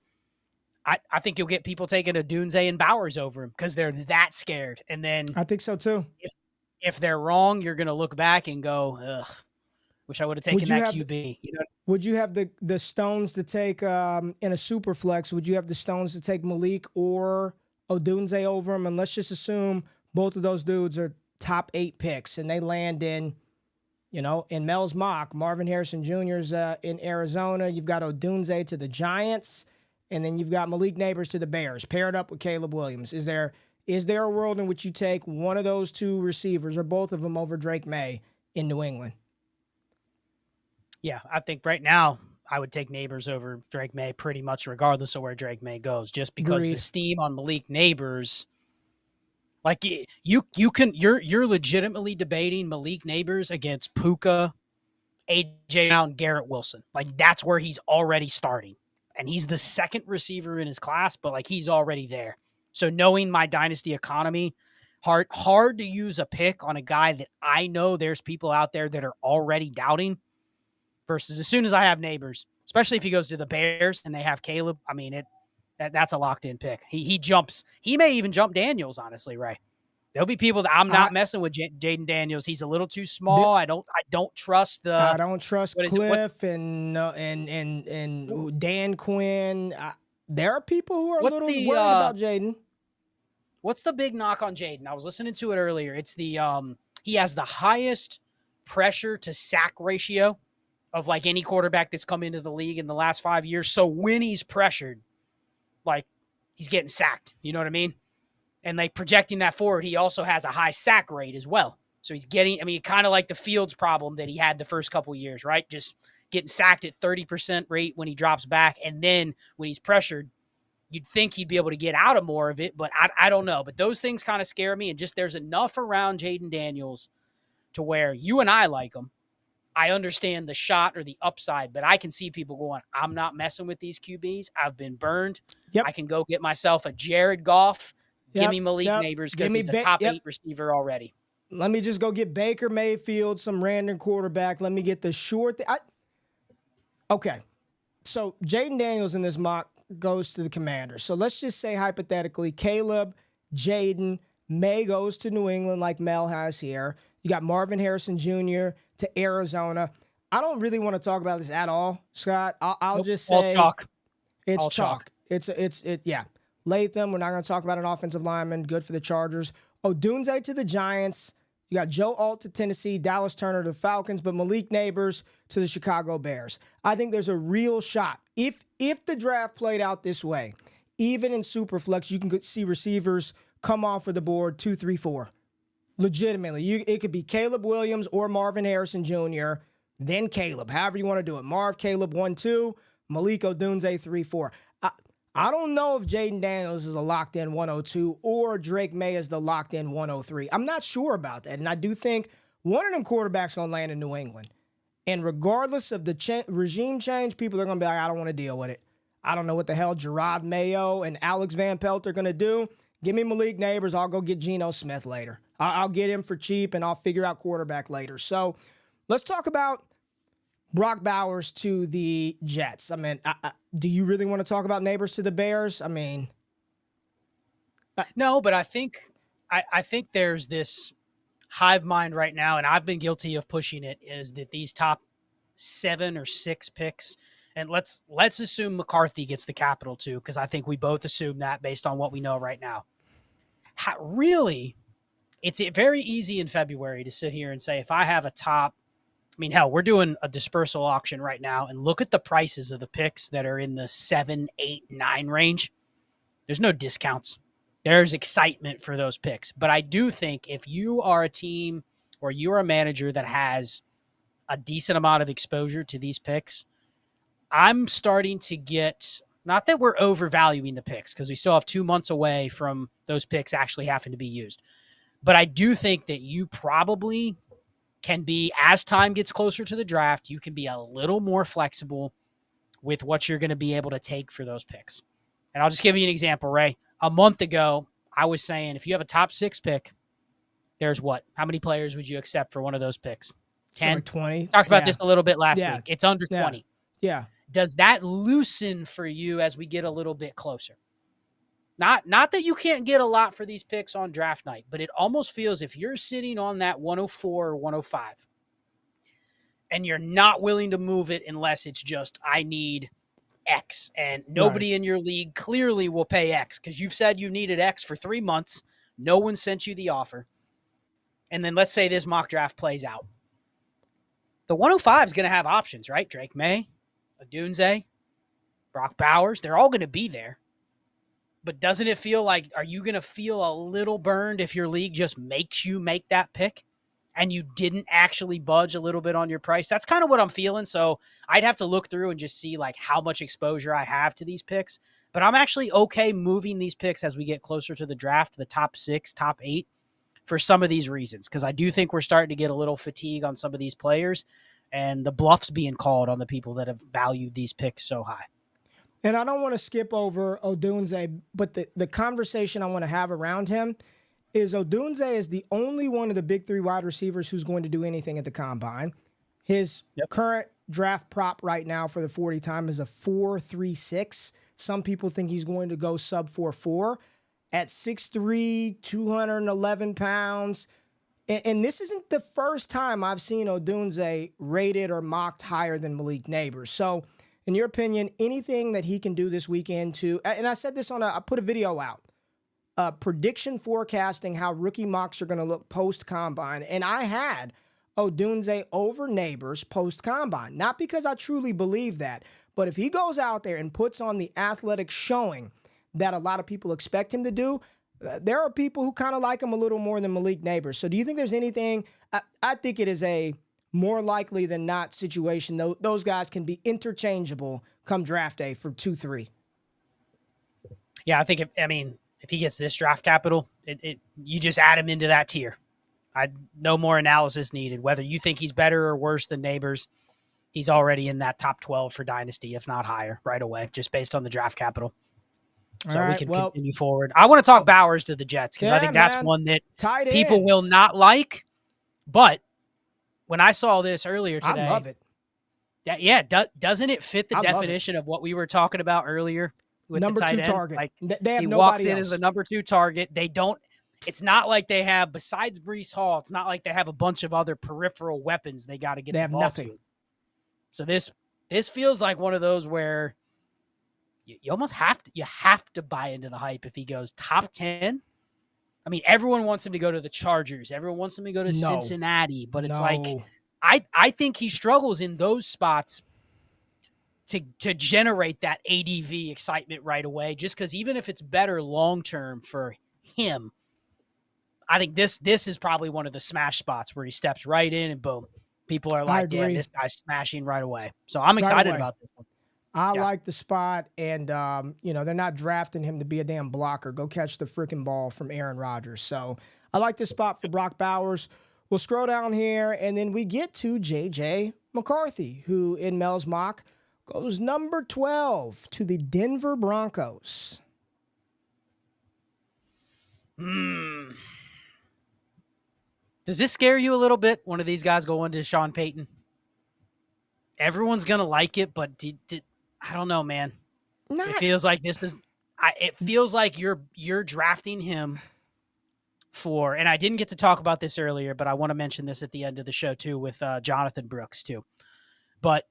S3: I think you'll get people taking Odunze and Bowers over him because they're that scared. And then
S2: I think so too.
S3: If they're wrong, you're going to look back and go, ugh, wish I would have taken that QB.
S2: Would you have the stones to take in a super flex? Would you have the stones to take Malik or Odunze over him? And let's just assume both of those dudes are top 8 picks and they land in, In Mel's mock, Marvin Harrison Jr.'s in Arizona. You've got Odunze to the Giants, and then you've got Malik Nabers to the Bears, paired up with Caleb Williams. Is there a world in which you take one of those two receivers or both of them over Drake Maye in New England?
S3: Yeah, I think right now I would take Nabers over Drake Maye pretty much regardless of where Drake Maye goes, just because the steam on Malik Nabers, like you're legitimately debating Malik Nabers against Puka, AJ Brown, Garrett Wilson. Like that's where he's already starting. And he's the second receiver in his class, but like he's already there. So knowing my dynasty economy, hard to use a pick on a guy that I know there's people out there that are already doubting. Versus as soon as I have Nabers, especially if he goes to the Bears and they have Caleb, I mean that's a locked in pick. He jumps. He may even jump Daniels. Honestly, Ray. There'll be people that I'm not messing with Jaden Daniels. He's a little too small. I don't trust
S2: I don't trust Cliff and Dan Quinn. There are people who are a little worried about Jaden.
S3: What's the big knock on Jaden? I was listening to it earlier. It's the he has the highest pressure to sack ratio of like any quarterback that's come into the league in the last 5 years. So when he's pressured, like he's getting sacked. You know what I mean? And like projecting that forward, he also has a high sack rate as well. So he's getting, kind of like the Fields problem that he had the first couple of years, right? Just getting sacked at 30% rate when he drops back. And then when he's pressured, you'd think he'd be able to get out of more of it, but I don't know. But those things kind of scare me. And just there's enough around Jaden Daniels to where you and I like him. I understand the shot or the upside, but I can see people going, I'm not messing with these QBs. I've been burned.
S2: Yep.
S3: I can go get myself a Jared Goff. Give me Malik Nabers because he's a top 8 receiver already.
S2: Let me just go get Baker Mayfield, some random quarterback. Let me get the short thing. Okay. So Jaden Daniels in this mock goes to the Commanders. So let's just say hypothetically, Caleb, Jaden, May goes to New England like Mel has here. You got Marvin Harrison Jr. to Arizona. I don't really want to talk about this at all, Scott. I'll just say it's
S3: all
S2: chalk. It's Latham, we're not going to talk about an offensive lineman. Good for the Chargers. Odunze to the Giants. You got Joe Alt to Tennessee, Dallas Turner to the Falcons, but Malik Nabers to the Chicago Bears. I think there's a real shot. If the draft played out this way, even in Superflex, you can see receivers come off of the board 2, 3, 4. Legitimately. It could be Caleb Williams or Marvin Harrison Jr., then Caleb, however you want to do it. Marv, Caleb, 1, 2, Malik Odunze, 3, 4. I don't know if Jaden Daniels is a locked-in 102 or Drake Maye is the locked-in 103. I'm not sure about that. And I do think one of them quarterbacks going to land in New England. And regardless of the regime change, people are going to be like, I don't want to deal with it. I don't know what the hell Gerard Mayo and Alex Van Pelt are going to do. Give me Malik Nabers. I'll go get Geno Smith later. I'll get him for cheap, and I'll figure out quarterback later. So let's talk about Brock Bowers to the Jets. Do you really want to talk about Nabers to the Bears?
S3: No, but I think there's this hive mind right now, and I've been guilty of pushing it, is that these top 7 or 6 picks, and let's assume McCarthy gets the capital too, because I think we both assume that based on what we know right now. Really, it's very easy in February to sit here and say, if I have a top, hell, we're doing a dispersal auction right now, and look at the prices of the picks that are in the 7, 8, 9 range. There's no discounts. There's excitement for those picks. But I do think if you are a team or you're a manager that has a decent amount of exposure to these picks, I'm starting to get, not that we're overvaluing the picks because we still have 2 months away from those picks actually having to be used. But I do think that you probably can be, as time gets closer to the draft, you can be a little more flexible with what you're going to be able to take for those picks. And I'll just give you an example, Ray. A month ago, I was saying if you have a top 6 pick, there's what? How many players would you accept for one of those picks? 10?
S2: Like 20.
S3: Talked about this a little bit last week. It's under 20.
S2: Yeah.
S3: Does that loosen for you as we get a little bit closer? Not that you can't get a lot for these picks on draft night, but it almost feels if you're sitting on that 104 or 105 and you're not willing to move it unless it's just, I need X, and nobody in your league clearly will pay X because you've said you needed X for 3 months. No one sent you the offer. And then let's say this mock draft plays out. The 105 is going to have options, right? Drake Maye, Odunze, Brock Bowers, they're all going to be there. But doesn't it feel like, are you going to feel a little burned if your league just makes you make that pick and you didn't actually budge a little bit on your price? That's kind of what I'm feeling. So I'd have to look through and just see like how much exposure I have to these picks. But I'm actually okay moving these picks as we get closer to the draft, the top 6, top 8, for some of these reasons. Because I do think we're starting to get a little fatigue on some of these players and the bluffs being called on the people that have valued these picks so high.
S2: And I don't want to skip over Odunze, but the conversation I want to have around him is Odunze is the only one of the big 3 wide receivers who's going to do anything at the combine. His current draft prop right now for the 40 time is a 4.36. Some people think he's going to go sub 4.4 at 6'3", 211 pounds. And this isn't the first time I've seen Odunze rated or mocked higher than Malik Nabers. So, in your opinion, anything that he can do this weekend to, and I said this I put a video out, prediction forecasting how rookie mocks are going to look post-combine. And I had Odunze over Nabers post-combine. Not because I truly believe that, but if he goes out there and puts on the athletic showing that a lot of people expect him to do, there are people who kind of like him a little more than Malik Nabers. So do you think there's anything, I think it is a more likely than not situation. Those guys can be interchangeable come draft day for 2-3.
S3: Yeah, I think if he gets this draft capital, you just add him into that tier. No more analysis needed. Whether you think he's better or worse than Nabers, he's already in that top 12 for Dynasty, if not higher, right away, just based on the draft capital. So we can continue forward. I want to talk Bowers to the Jets because I think that's one that people will not like. But when I saw this earlier today,
S2: I love it.
S3: Doesn't it fit the definition of what we were talking about earlier with
S2: number
S3: the tight
S2: 2
S3: ends?
S2: target?
S3: Like,
S2: they have
S3: he
S2: nobody
S3: walks in
S2: else
S3: as the number 2 target. They don't. It's not like they have, besides Breece Hall, it's not like they have a bunch of other peripheral weapons they got to get.
S2: They have nothing.
S3: To. So this feels like one of those where you almost have to buy into the hype if he goes top 10. I mean, everyone wants him to go to the Chargers. Everyone wants him to go to Cincinnati. But it's like, I think he struggles in those spots to generate that ADV excitement right away, just because even if it's better long-term for him, I think this is probably one of the smash spots where he steps right in and boom, people are like, damn, this guy's smashing right away. So I'm excited about this one.
S2: I like the spot, and, they're not drafting him to be a damn blocker. Go catch the freaking ball from Aaron Rodgers. So I like this spot for Brock Bowers. We'll scroll down here, and then we get to J.J. McCarthy, who in Mel's mock goes number 12 to the Denver Broncos.
S3: Does this scare you a little bit, one of these guys going to Sean Payton? Everyone's going to like it, but I don't know, man. It feels like it feels like you're drafting him for, and I didn't get to talk about this earlier, but I want to mention this at the end of the show too with Jonathan Brooks too. But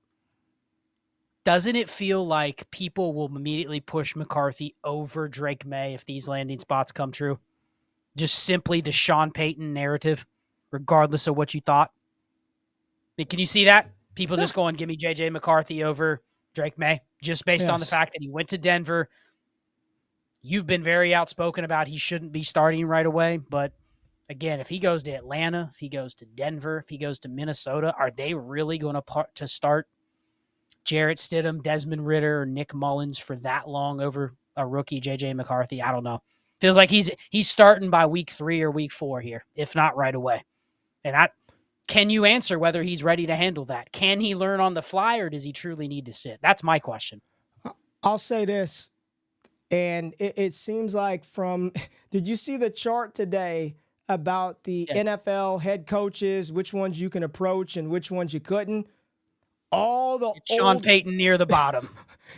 S3: doesn't it feel like people will immediately push McCarthy over Drake Maye if these landing spots come true? Just simply the Sean Payton narrative, regardless of what you thought. Can you see that? People just going, give me J.J. McCarthy over Drake Maye, just based on the fact that he went to Denver. You've been very outspoken about he shouldn't be starting right away. But again, if he goes to Atlanta, if he goes to Denver, if he goes to Minnesota, are they really going to start Jarrett Stidham, Desmond Ridder, or Nick Mullins for that long over a rookie J.J. McCarthy? I don't know. Feels like he's starting by week 3 or week 4 here, if not right away. And can you answer whether he's ready to handle that? Can he learn on the fly, or does he truly need to sit? That's my question.
S2: I'll say this, and it seems like did you see the chart today about the NFL head coaches, which ones you can approach and which ones you couldn't?
S3: Sean Payton near the bottom.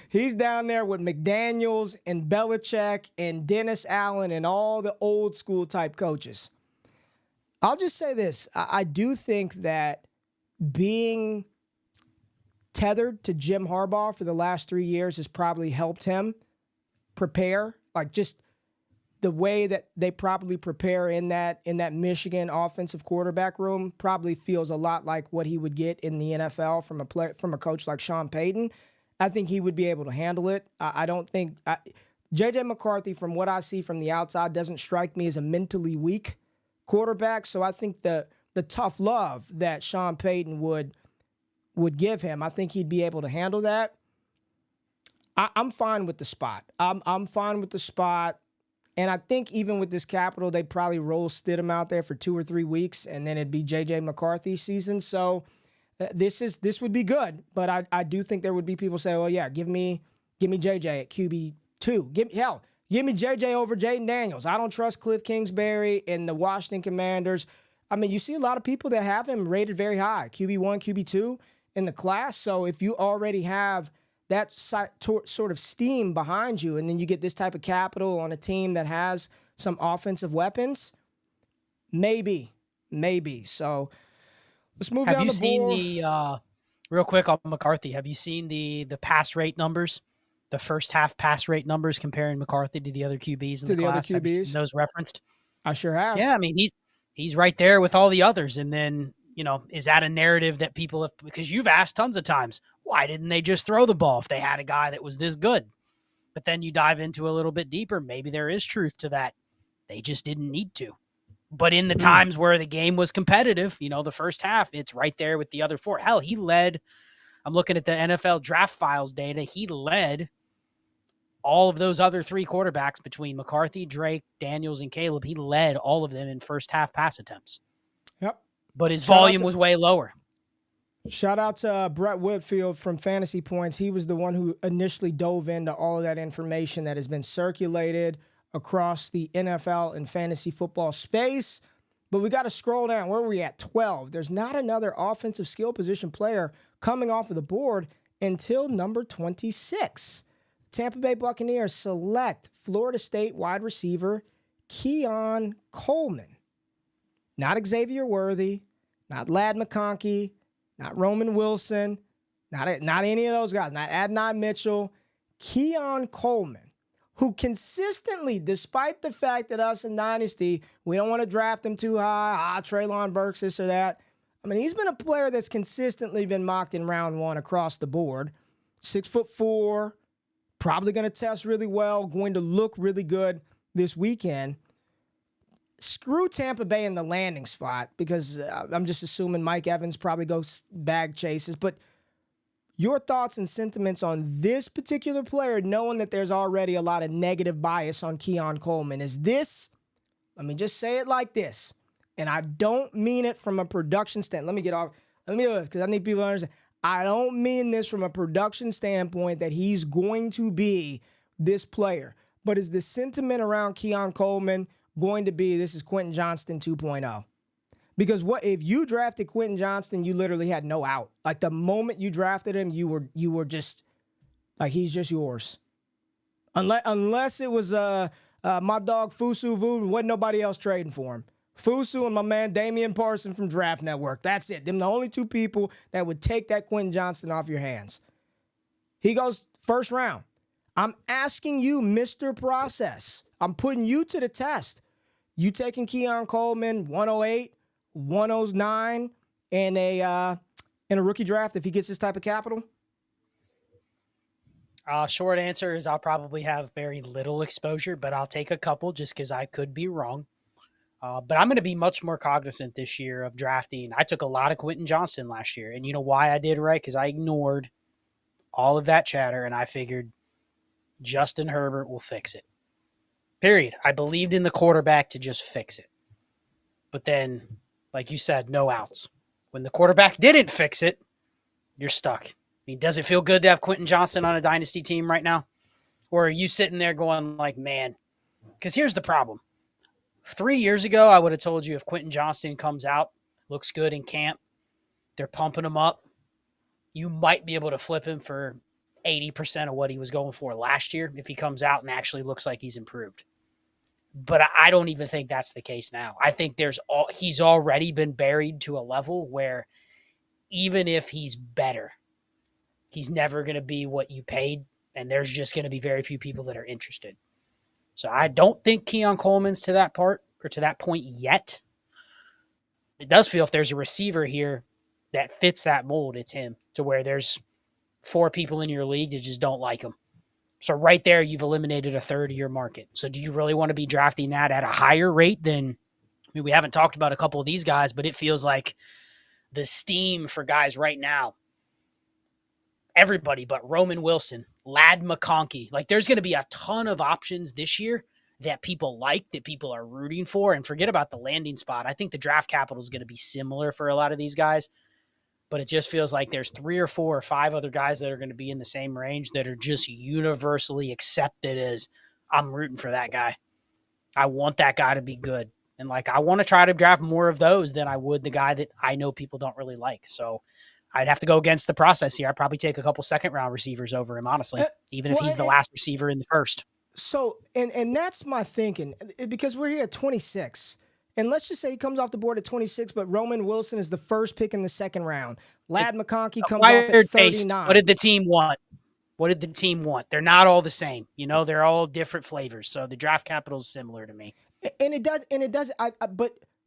S2: He's down there with McDaniels and Belichick and Dennis Allen and all the old school type coaches. I'll just say this. I do think that being tethered to Jim Harbaugh for the last 3 years has probably helped him prepare. Like, just the way that they probably prepare in that Michigan offensive quarterback room probably feels a lot like what he would get in the NFL from a coach like Sean Payton. I think he would be able to handle it. I don't think J.J. McCarthy, from what I see from the outside, doesn't strike me as a mentally weak quarterback. So I think the tough love that Sean Payton would give him, I think he'd be able to handle that. I'm fine with the spot. I'm fine with the spot. And I think even with this capital, they'd probably roll Stidham out there for 2 or 3 weeks, and then it'd be J.J. McCarthy season. So this would be good. But I do think there would be people say, well, yeah, give me J.J. at QB2. Give me J.J. over Jaden Daniels. I don't trust Cliff Kingsbury and the Washington Commanders. I mean, you see a lot of people that have him rated very high, QB1, QB2 in the class. So if you already have that sort of steam behind you, and then you get this type of capital on a team that has some offensive weapons, maybe. So let's move down the board.
S3: Have you seen the, real quick on McCarthy, have you seen the pass rate numbers, the first half pass rate numbers comparing McCarthy to the other QBs in the class?
S2: Other QBs?
S3: Have you seen those referenced?
S2: I sure have.
S3: Yeah, I mean, he's right there with all the others. And then, is that a narrative that people have, because you've asked tons of times, why didn't they just throw the ball if they had a guy that was this good? But then you dive into a little bit deeper. Maybe there is truth to that. They just didn't need to. But in the times where the game was competitive, the first half, it's right there with the other four. Hell, he led, I'm looking at the NFL draft files data, he led all of those other 3 quarterbacks between McCarthy, Drake, Daniels, and Caleb. He led all of them in first half pass attempts.
S2: Yep.
S3: But his volume was way lower.
S2: Shout out to Brett Whitfield from Fantasy Points. He was the one who initially dove into all of that information that has been circulated across the NFL and fantasy football space. But we got to scroll down. Where are we at? 12. There's not another offensive skill position player coming off of the board until number 26. Tampa Bay Buccaneers select Florida State wide receiver Keon Coleman. Not Xavier Worthy, not Ladd McConkey, not Roman Wilson, not any of those guys, not Adonai Mitchell. Keon Coleman, who consistently, despite the fact that us in Dynasty, we don't want to draft him too high, Treylon Burks, this or that. I mean, he's been a player that's consistently been mocked in round 1 across the board. 6'4", probably going to test really well, going to look really good this weekend. Screw Tampa Bay in the landing spot because I'm just assuming Mike Evans probably goes bag chases. But your thoughts and sentiments on this particular player, knowing that there's already a lot of negative bias on Keon Coleman, is this, let me just say it like this, and I don't mean it from a production standpoint. Because I need people to understand. I don't mean this from a production standpoint that he's going to be this player. But is the sentiment around Keon Coleman going to be, this is Quentin Johnston 2.0? Because what if you drafted Quentin Johnston, you literally had no out. Like the moment you drafted him, you were just like, he's just yours. Unless it was my dog Fusu Vu, wasn't nobody else trading for him. Fusu and my man Damian Parson from Draft Network. That's it. Them the only 2 people that would take that Quentin Johnston off your hands. He goes first round. I'm asking you, Mr. Process. I'm putting you to the test. You taking Keon Coleman 108, 109 in a rookie draft if he gets this type of capital?
S3: Short answer is I'll probably have very little exposure, but I'll take a couple just because I could be wrong. But I'm going to be much more cognizant this year of drafting. I took a lot of Quentin Johnston last year, and you know why I did, right? Because I ignored all of that chatter, and I figured Justin Herbert will fix it. Period. I believed in the quarterback to just fix it. But then, like you said, no outs. When the quarterback didn't fix it, you're stuck. I mean, does it feel good to have Quentin Johnston on a dynasty team right now? Or are you sitting there going like, man, because here's the problem. 3 years ago, I would have told you if Quentin Johnston comes out, looks good in camp, they're pumping him up, you might be able to flip him for 80% of what he was going for last year if he comes out and actually looks like he's improved. But I don't even think that's the case now. I think he's already been buried to a level where even if he's better, he's never going to be what you paid, and there's just going to be very few people that are interested. So I don't think Keon Coleman's to that point yet. It does feel if there's a receiver here that fits that mold, it's him, to where there's 4 people in your league that just don't like him. So right there, you've eliminated a third of your market. So do you really want to be drafting that at a higher rate than, I mean, we haven't talked about a couple of these guys, but it feels like the steam for guys right now, everybody but Roman Wilson, Ladd McConkey, like there's going to be a ton of options this year that people like, that people are rooting for, and forget about the landing spot. I think the draft capital is going to be similar for a lot of these guys, but it just feels like there's 3 or 4 or 5 other guys that are going to be in the same range that are just universally accepted as, I'm rooting for that guy. I want that guy to be good. And like, I want to try to draft more of those than I would the guy that I know people don't really like. So I'd have to go against the process here. I'd probably take a couple second-round receivers over him, honestly, even if he's the last receiver in the first.
S2: So, and that's my thinking, because we're here at 26. And let's just say he comes off the board at 26, but Roman Wilson is the first pick in the second round. Ladd McConkey comes off at 39.
S3: What did the team want? What did the team want? They're not all the same. You know, they're all different flavors. So the draft capital is similar to me.
S2: And it does.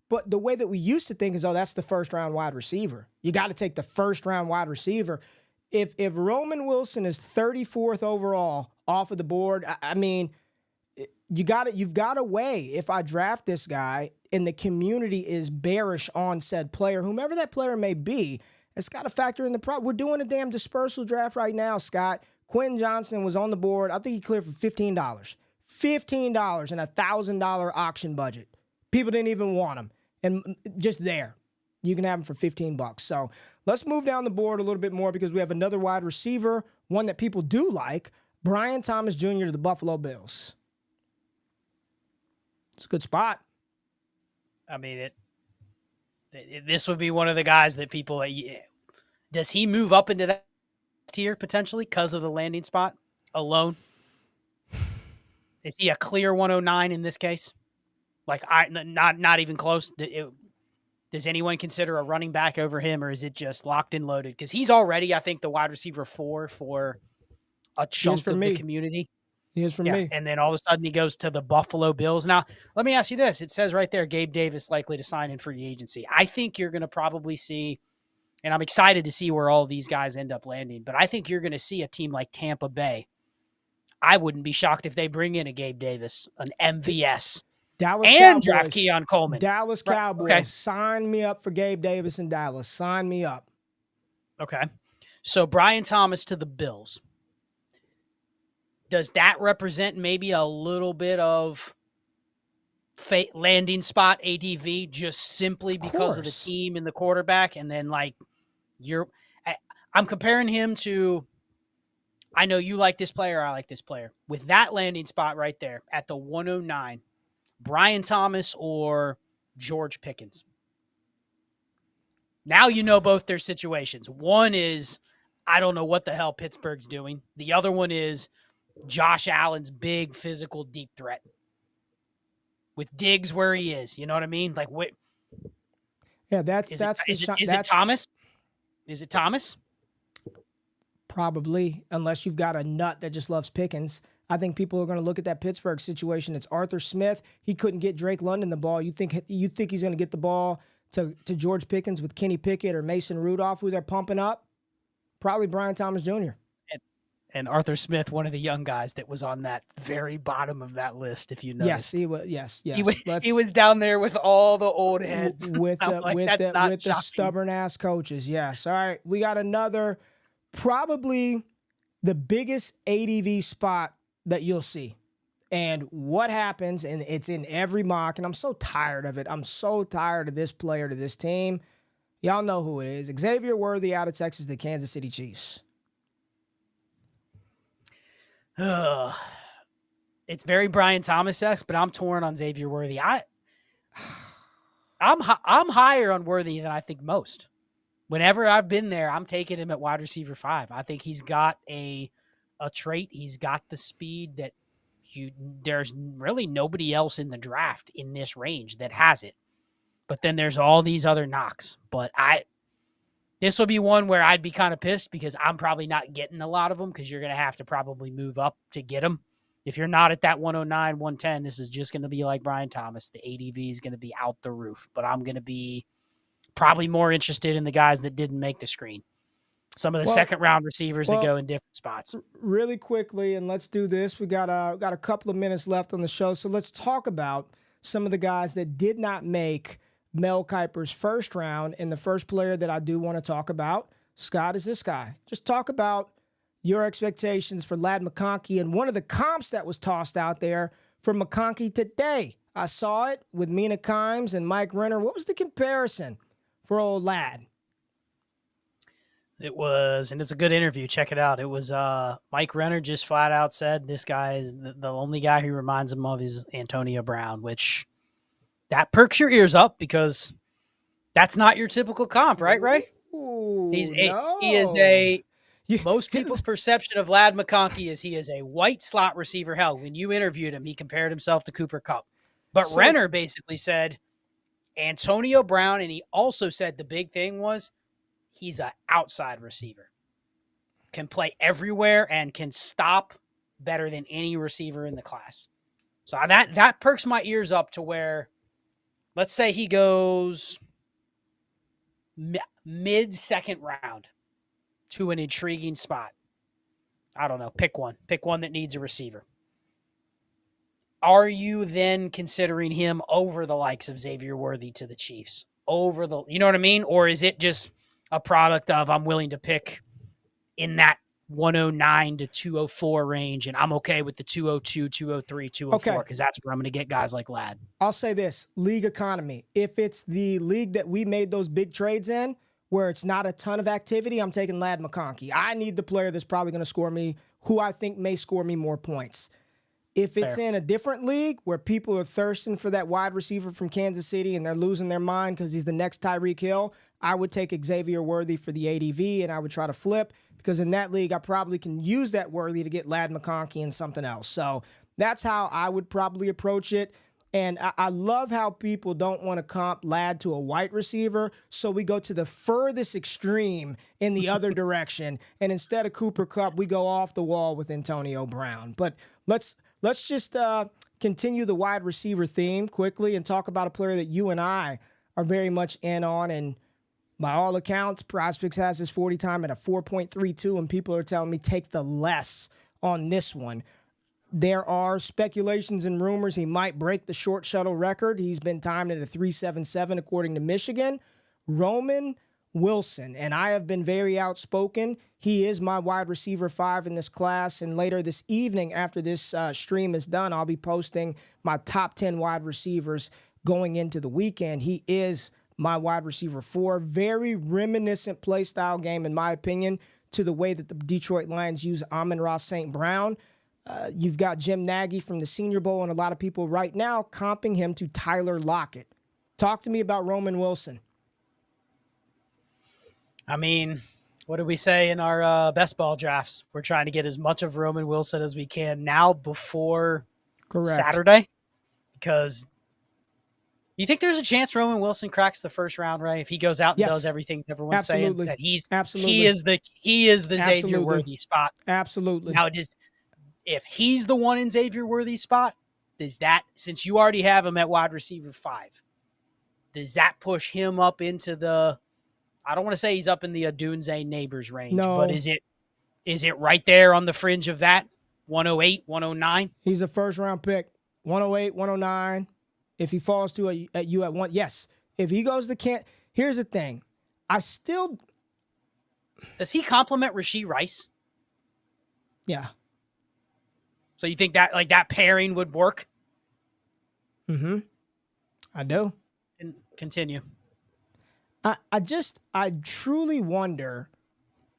S2: But the way that we used to think is, oh, that's the first round wide receiver. You got to take the first round wide receiver. If Roman Wilson is 34th overall off of the board, I mean, you've got to weigh, if I draft this guy and the community is bearish on said player, whomever that player may be, it's got to factor in the problem. We're doing a damn dispersal draft right now, Scott. Quentin Johnson was on the board. I think he cleared for $15. $15 and a $1,000 auction budget. People didn't even want him. And just there, you can have him for $15. So let's move down the board a little bit more, because we have another wide receiver, one that people do like, Brian Thomas Jr. to the Buffalo Bills. It's a good spot.
S3: I mean, this would be one of the guys that people, does he move up into that tier potentially because of the landing spot alone? Is he a clear 109 in this case? Like, not even close. Does anyone consider a running back over him, or is it just locked and loaded? Because he's already, I think, the wide receiver 4 for a chunk of the community.
S2: He is for me.
S3: And then all of a sudden he goes to the Buffalo Bills. Now, let me ask you this. It says right there, Gabe Davis likely to sign in free agency. I think you're going to probably see, and I'm excited to see where all these guys end up landing, but I think you're going to see a team like Tampa Bay. I wouldn't be shocked if they bring in a Gabe Davis, an MVS,
S2: Dallas
S3: and
S2: Cowboys,
S3: draft Keon Coleman.
S2: Dallas Cowboys,
S3: okay.
S2: Sign me up for Gabe Davis in Dallas. Sign me up.
S3: Okay. So Brian Thomas to the Bills. Does that represent maybe a little bit of landing spot ADV, just simply because of the team and the quarterback? And then, like, I'm comparing him to, I know you like this player, I like this player. With that landing spot right there at the 109, Brian Thomas or George Pickens. Now you know both their situations. One is, I don't know what the hell Pittsburgh's doing. The other one is Josh Allen's big physical deep threat with Diggs where he is. You know what I mean? Like, what?
S2: Yeah,
S3: is it Thomas? Is it Thomas?
S2: Probably, unless you've got a nut that just loves Pickens. I think people are going to look at that Pittsburgh situation. It's Arthur Smith. He couldn't get Drake London the ball. You think he's going to get the ball to George Pickens with Kenny Pickett or Mason Rudolph, who they're pumping up? Probably Brian Thomas Jr.
S3: And Arthur Smith, one of the young guys that was on that very bottom of that list, if you noticed.
S2: Yes, he was. Yes.
S3: He was down there with all the old heads.
S2: With the stubborn-ass coaches, yes. All right, we got another, probably the biggest ADV spot that you'll see. And what happens, and it's in every mock, and I'm so tired of it. I'm so tired of this player to this team. Y'all know who it is. Xavier Worthy out of Texas, the Kansas City Chiefs.
S3: It's very Brian Thomas-esque, but I'm torn on Xavier Worthy. I'm higher on Worthy than I think most. Whenever I've been there, I'm taking him at wide receiver 5. I think he's got a trait. He's got the speed that there's really nobody else in the draft in this range that has it. But then there's all these other knocks. But this will be one where I'd be kind of pissed because I'm probably not getting a lot of them, because you're going to have to probably move up to get them If you're not at that 109, 110, this is just going to be like Brian Thomas. The ADV is going to be out the roof, but I'm going to be probably more interested in the guys that didn't make the screen. Some of the second round receivers that go in different spots.
S2: Really quickly, and let's do this. We got a couple of minutes left on the show, so let's talk about some of the guys that did not make Mel Kiper's first round. And the first player that I do want to talk about, Scott, is this guy. Just talk about your expectations for Ladd McConkey and one of the comps that was tossed out there for McConkey today. I saw it with Mina Kimes and Mike Renner. What was the comparison for old Ladd?
S3: It was, and it's a good interview. Check it out. It was Mike Renner just flat out said this guy is the only guy who reminds him of is Antonio Brown, which that perks your ears up because that's not your typical comp, right?
S2: Ooh,
S3: He is a most people's perception of Ladd McConkey is he is a white slot receiver. Hell, when you interviewed him, he compared himself to Cooper Kupp. But Renner basically said Antonio Brown, and he also said the big thing was he's an outside receiver. Can play everywhere and can stop better than any receiver in the class. So that perks my ears up to where, let's say he goes mid-second round to an intriguing spot. I don't know. Pick one. Pick one that needs a receiver. Are you then considering him over the likes of Xavier Worthy to the Chiefs? You know what I mean? Or is it just a product of I'm willing to pick in that 109 to 204 range, and I'm okay with the 202, 203, 204 because that's where I'm going to get guys like Ladd.
S2: I'll say this, league economy. If it's the league that we made those big trades in, where it's not a ton of activity, I'm taking Ladd McConkey. I need the player that's probably going to score me, who I think may score me more points. If it's in a different league where people are thirsting for that wide receiver from Kansas City and they're losing their mind because he's the next Tyreek Hill, I would take Xavier Worthy for the ADV and I would try to flip because in that league, I probably can use that Worthy to get Ladd McConkey and something else. So that's how I would probably approach it. And I love how people don't want to comp Ladd to a white receiver, so we go to the furthest extreme in the other direction. And instead of Cooper Kupp, we go off the wall with Antonio Brown. But let's just continue the wide receiver theme quickly and talk about a player that you and I are very much in on. And by all accounts, PrizePicks has his 40 time at a 4.32, and people are telling me take the less on this one. There are speculations and rumors he might break the short shuttle record. He's been timed at a 3.77 according to Michigan. Roman Wilson, and I have been very outspoken. He is my wide receiver 5 in this class, and later this evening after this stream is done, I'll be posting my top 10 wide receivers going into the weekend. He is my wide receiver 4. Very reminiscent play style game, in my opinion, to the way that the Detroit Lions use Amon-Ra St. Brown. You've got Jim Nagy from the Senior Bowl and a lot of people right now comping him to Tyler Lockett. Talk to me about Roman Wilson.
S3: I mean, what did we say in our best ball drafts? We're trying to get as much of Roman Wilson as we can now before Saturday. Because you think there's a chance Roman Wilson cracks the first round, right? If he goes out and does everything everyone's saying that he is the Xavier Worthy spot.
S2: Absolutely.
S3: Now if he's the one in Xavier Worthy's spot, since you already have him at wide receiver 5, does that push him up into the, I don't want to say he's up in the Odunze Nabers range, but is it right there on the fringe of that? 108, 109?
S2: He's a first round pick. 108, 109. If he falls to you at 1, yes. If he goes to here's the thing.
S3: Does he complement Rashee Rice?
S2: Yeah.
S3: So you think that that pairing would work?
S2: Mm-hmm. I do.
S3: Continue.
S2: I truly wonder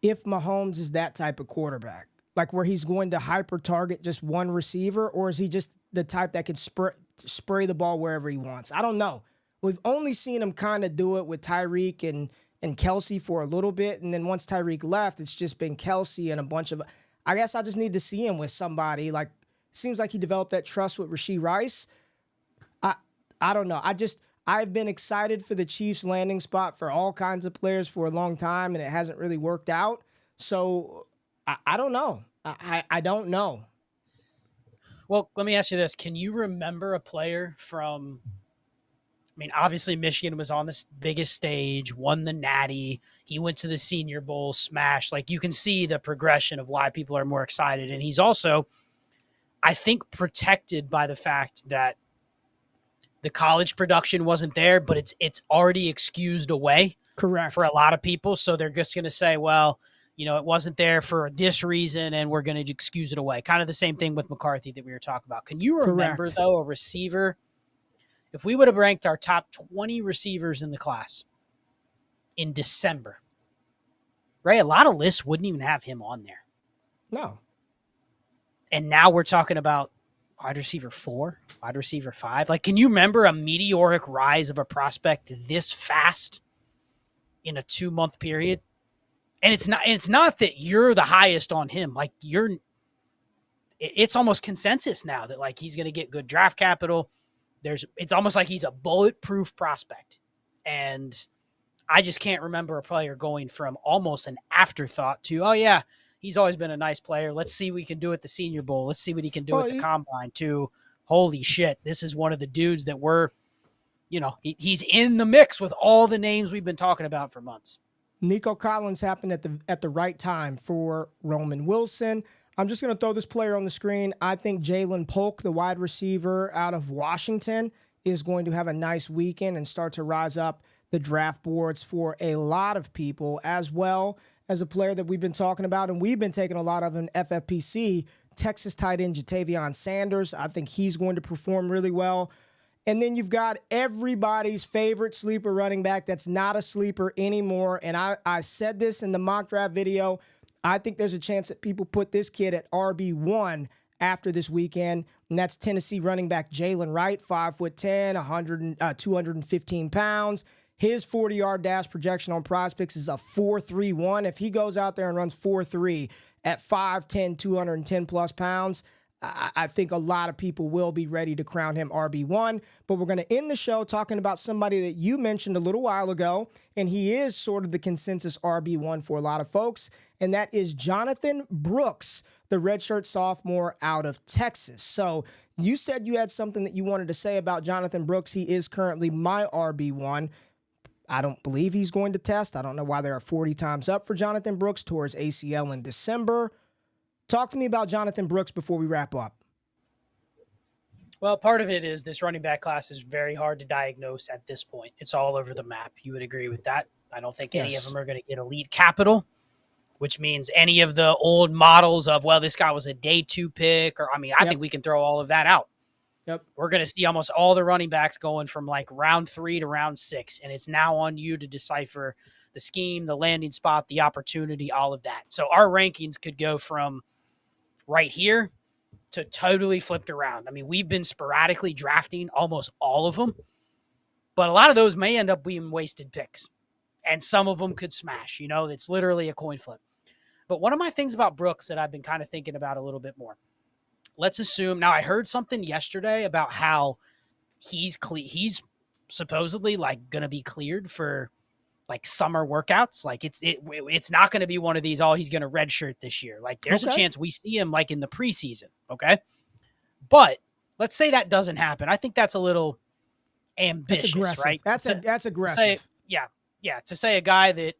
S2: if Mahomes is that type of quarterback, like where he's going to hyper target just one receiver, or is he just the type that could spray the ball wherever he wants? I don't know. We've only seen him kind of do it with Tyreek and Kelsey for a little bit, and then once Tyreek left, it's just been Kelsey and a bunch of. I guess I just need to see him with somebody. Like, it seems like he developed that trust with Rashee Rice. I don't know. I've been excited for the Chiefs landing spot for all kinds of players for a long time, and it hasn't really worked out. So I don't know. I don't know.
S3: Well, let me ask you this. Can you remember a player from, I mean, obviously Michigan was on this biggest stage, won the Natty. He went to the Senior Bowl, smashed. Like, you can see the progression of why people are more excited. And he's also, I think, protected by the fact that the college production wasn't there, but it's already excused away.
S2: Correct.
S3: For a lot of people. So they're just going to say, well, it wasn't there for this reason, and we're going to excuse it away. Kind of the same thing with McCarthy that we were talking about. Can you remember,
S2: Correct.
S3: though, a receiver, if we would have ranked our top 20 receivers in the class in December, right? A lot of lists wouldn't even have him on there.
S2: No.
S3: And now we're talking about wide receiver 4, wide receiver 5. Like, can you remember a meteoric rise of a prospect this fast in a 2-month period? And it's not that you're the highest on him. Like, it's almost consensus now that, like, he's going to get good draft capital. It's almost like he's a bulletproof prospect. And I just can't remember a player going from almost an afterthought to, oh yeah, he's always been a nice player. Let's see what he can do at the Senior Bowl. Let's see what he can do at the Combine, to, holy shit, this is one of the dudes that he's in the mix with all the names we've been talking about for months.
S2: Nico Collins happened at the right time for Roman Wilson. I'm just going to throw this player on the screen. I think Jalen Polk, the wide receiver out of Washington, is going to have a nice weekend and start to rise up the draft boards for a lot of people, as well as a player that we've been talking about and we've been taking a lot of in FFPC, Texas tight end Jatavion Sanders. I think he's going to perform really well. And then you've got everybody's favorite sleeper running back that's not a sleeper anymore. And I said this in the mock draft video. I think there's a chance that people put this kid at RB1 after this weekend, and that's Tennessee running back Jalen Wright, 5'10", 215 pounds. His 40-yard dash projection on PrizePicks is a 4.31. If he goes out there and runs 4.3 at 5'10", 210-plus pounds, I think a lot of people will be ready to crown him RB1. But we're going to end the show talking about somebody that you mentioned a little while ago, and he is sort of the consensus RB1 for a lot of folks, and that is Jonathan Brooks, the redshirt sophomore out of Texas. So you said you had something that you wanted to say about Jonathan Brooks. He is currently my RB1. I don't believe he's going to test. I don't know why there are 40 times up for Jonathan Brooks towards ACL in December. Talk to me about Jonathan Brooks before we wrap up.
S3: Well, part of it is this running back class is very hard to diagnose at this point. It's all over the map. You would agree with that? I don't think any of them are going to get elite capital, which means any of the old models of, well, this guy was a day 2 pick, or, I think we can throw all of that out.
S2: Yep.
S3: We're going to see almost all the running backs going from like round 3 to round 6, and it's now on you to decipher the scheme, the landing spot, the opportunity, all of that. So our rankings could go from right here to totally flipped around. We've been sporadically drafting almost all of them, but a lot of those may end up being wasted picks, and some of them could smash. It's literally a coin flip. But one of my things about Brooks that I've been kind of thinking about a little bit more, let's assume, now I heard something yesterday about how he's supposedly like going to be cleared for like summer workouts. Like it's not going to be one of these, he's going to redshirt this year. Like there's a chance we see him like in the preseason. Okay. But let's say that doesn't happen. I think that's a little ambitious, right?
S2: That's aggressive.
S3: Yeah. To say a guy that,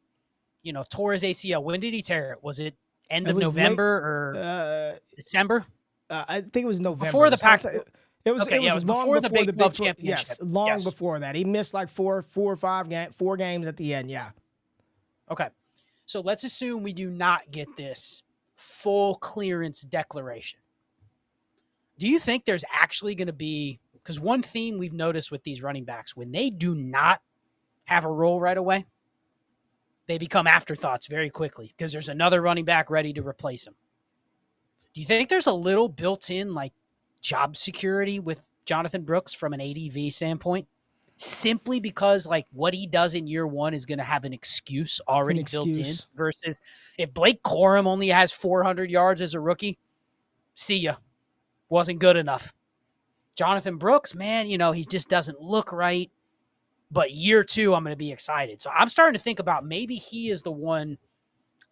S3: tore his ACL, when did he tear it? Was it end of November or December?
S2: I think it was November.
S3: Before the Pac.
S2: It was
S3: before the Big 12 championship.
S2: Yes, long before that. He missed like 4 or 5 4 games at the end. Yeah.
S3: Okay. So let's assume we do not get this full clearance declaration. Do you think there's actually going to be, because one theme we've noticed with these running backs, when they do not have a role right away, they become afterthoughts very quickly because there's another running back ready to replace him. Do you think there's a little built-in like job security with Jonathan Brooks from an ADV standpoint, simply because like what he does in year 1 is going to have an excuse already built in, versus if Blake Corum only has 400 yards as a rookie, see ya, wasn't good enough. Jonathan Brooks, man, he just doesn't look right, but year 2, I'm going to be excited. So I'm starting to think about maybe he is the one.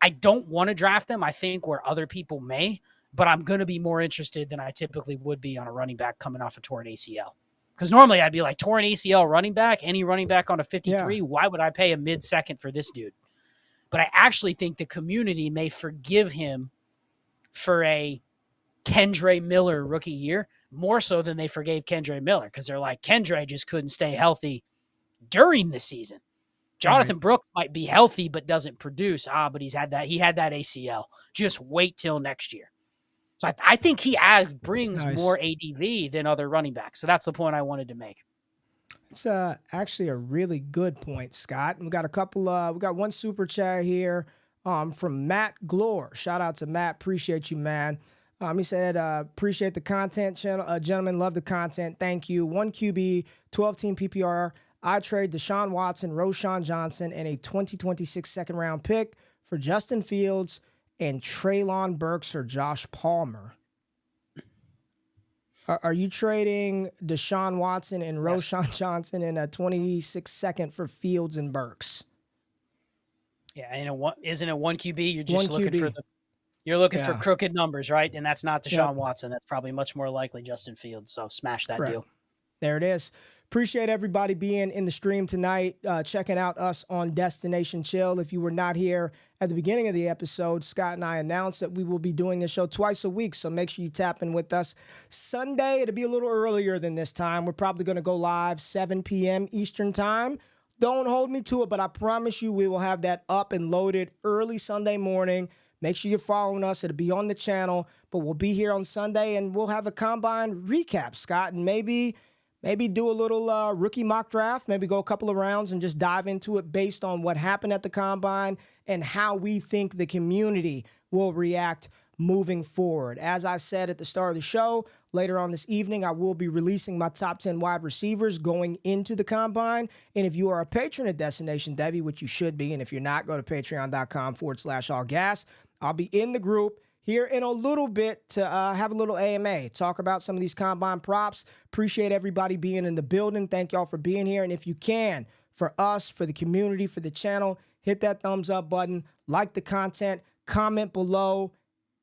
S3: I don't want to draft him. I think where other people may, but I'm going to be more interested than I typically would be on a running back coming off a torn ACL. Because normally I'd be like, torn ACL running back, any running back on a 53, why would I pay a mid-second for this dude? But I actually think the community may forgive him for a Kendre Miller rookie year, more so than they forgave Kendre Miller, because they're like, Kendre just couldn't stay healthy during the season. Jonathan Brooks might be healthy but doesn't produce. But he had that ACL. Just wait till next year. So I think he brings more ADV than other running backs. So that's the point I wanted to make.
S2: It's actually a really good point, Scott. We got a couple. We got one super chat here from Matt Glore. Shout out to Matt. Appreciate you, man. He said, appreciate the content, channel. Gentlemen, love the content. Thank you. 1 QB, 12-team PPR. I trade Deshaun Watson, Roschon Johnson, and a 2026 second-round pick for Justin Fields and Treylon Burks or Josh Palmer. Are you trading Deshaun Watson and Roschon Johnson in a 26 second for Fields and Burks?
S3: Yeah, isn't it 1 QB? You're just looking for crooked numbers, right? And that's not Deshaun Watson. That's probably much more likely Justin Fields. So smash that deal.
S2: There it is. Appreciate everybody being in the stream tonight, checking out us on Destination Chill. If you were not here at the beginning of the episode, Scott and I announced that we will be doing this show twice a week, so make sure you tap in with us. Sunday, it'll be a little earlier than this time. We're probably going to go live 7 p.m. Eastern time. Don't hold me to it, but I promise you we will have that up and loaded early Sunday morning. Make sure you're following us. It'll be on the channel, but we'll be here on Sunday, and we'll have a combine recap, Scott, and maybe do a little rookie mock draft, maybe go a couple of rounds and just dive into it based on what happened at the combine and how we think the community will react moving forward. As I said at the start of the show, later on this evening, I will be releasing my top 10 wide receivers going into the combine. And if you are a patron of Destination Devy, which you should be, and if you're not, go to patreon.com/allgas. I'll be in the group here in a little bit to have a little AMA, talk about some of these combine props. Appreciate everybody being in the building. Thank y'all for being here. And if you can, for us, for the community, for the channel, hit that thumbs up button, like the content, comment below.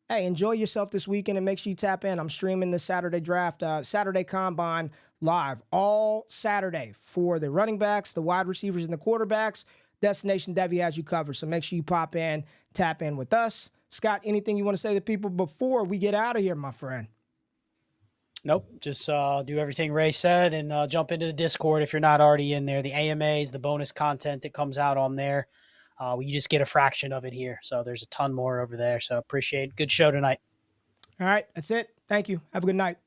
S2: Hey, enjoy yourself this weekend and make sure you tap in. I'm streaming the Saturday draft, Saturday combine live all Saturday for the running backs, the wide receivers, and the quarterbacks. Destination Devy has you covered. So make sure you pop in, tap in with us. Scott, anything you want to say to people before we get out of here, my friend?
S3: Nope. Just do everything Ray said and jump into the Discord if you're not already in there. The AMAs, the bonus content that comes out on there. You just get a fraction of it here. So there's a ton more over there. So appreciate it. Good show tonight.
S2: All right. That's it. Thank you. Have a good night.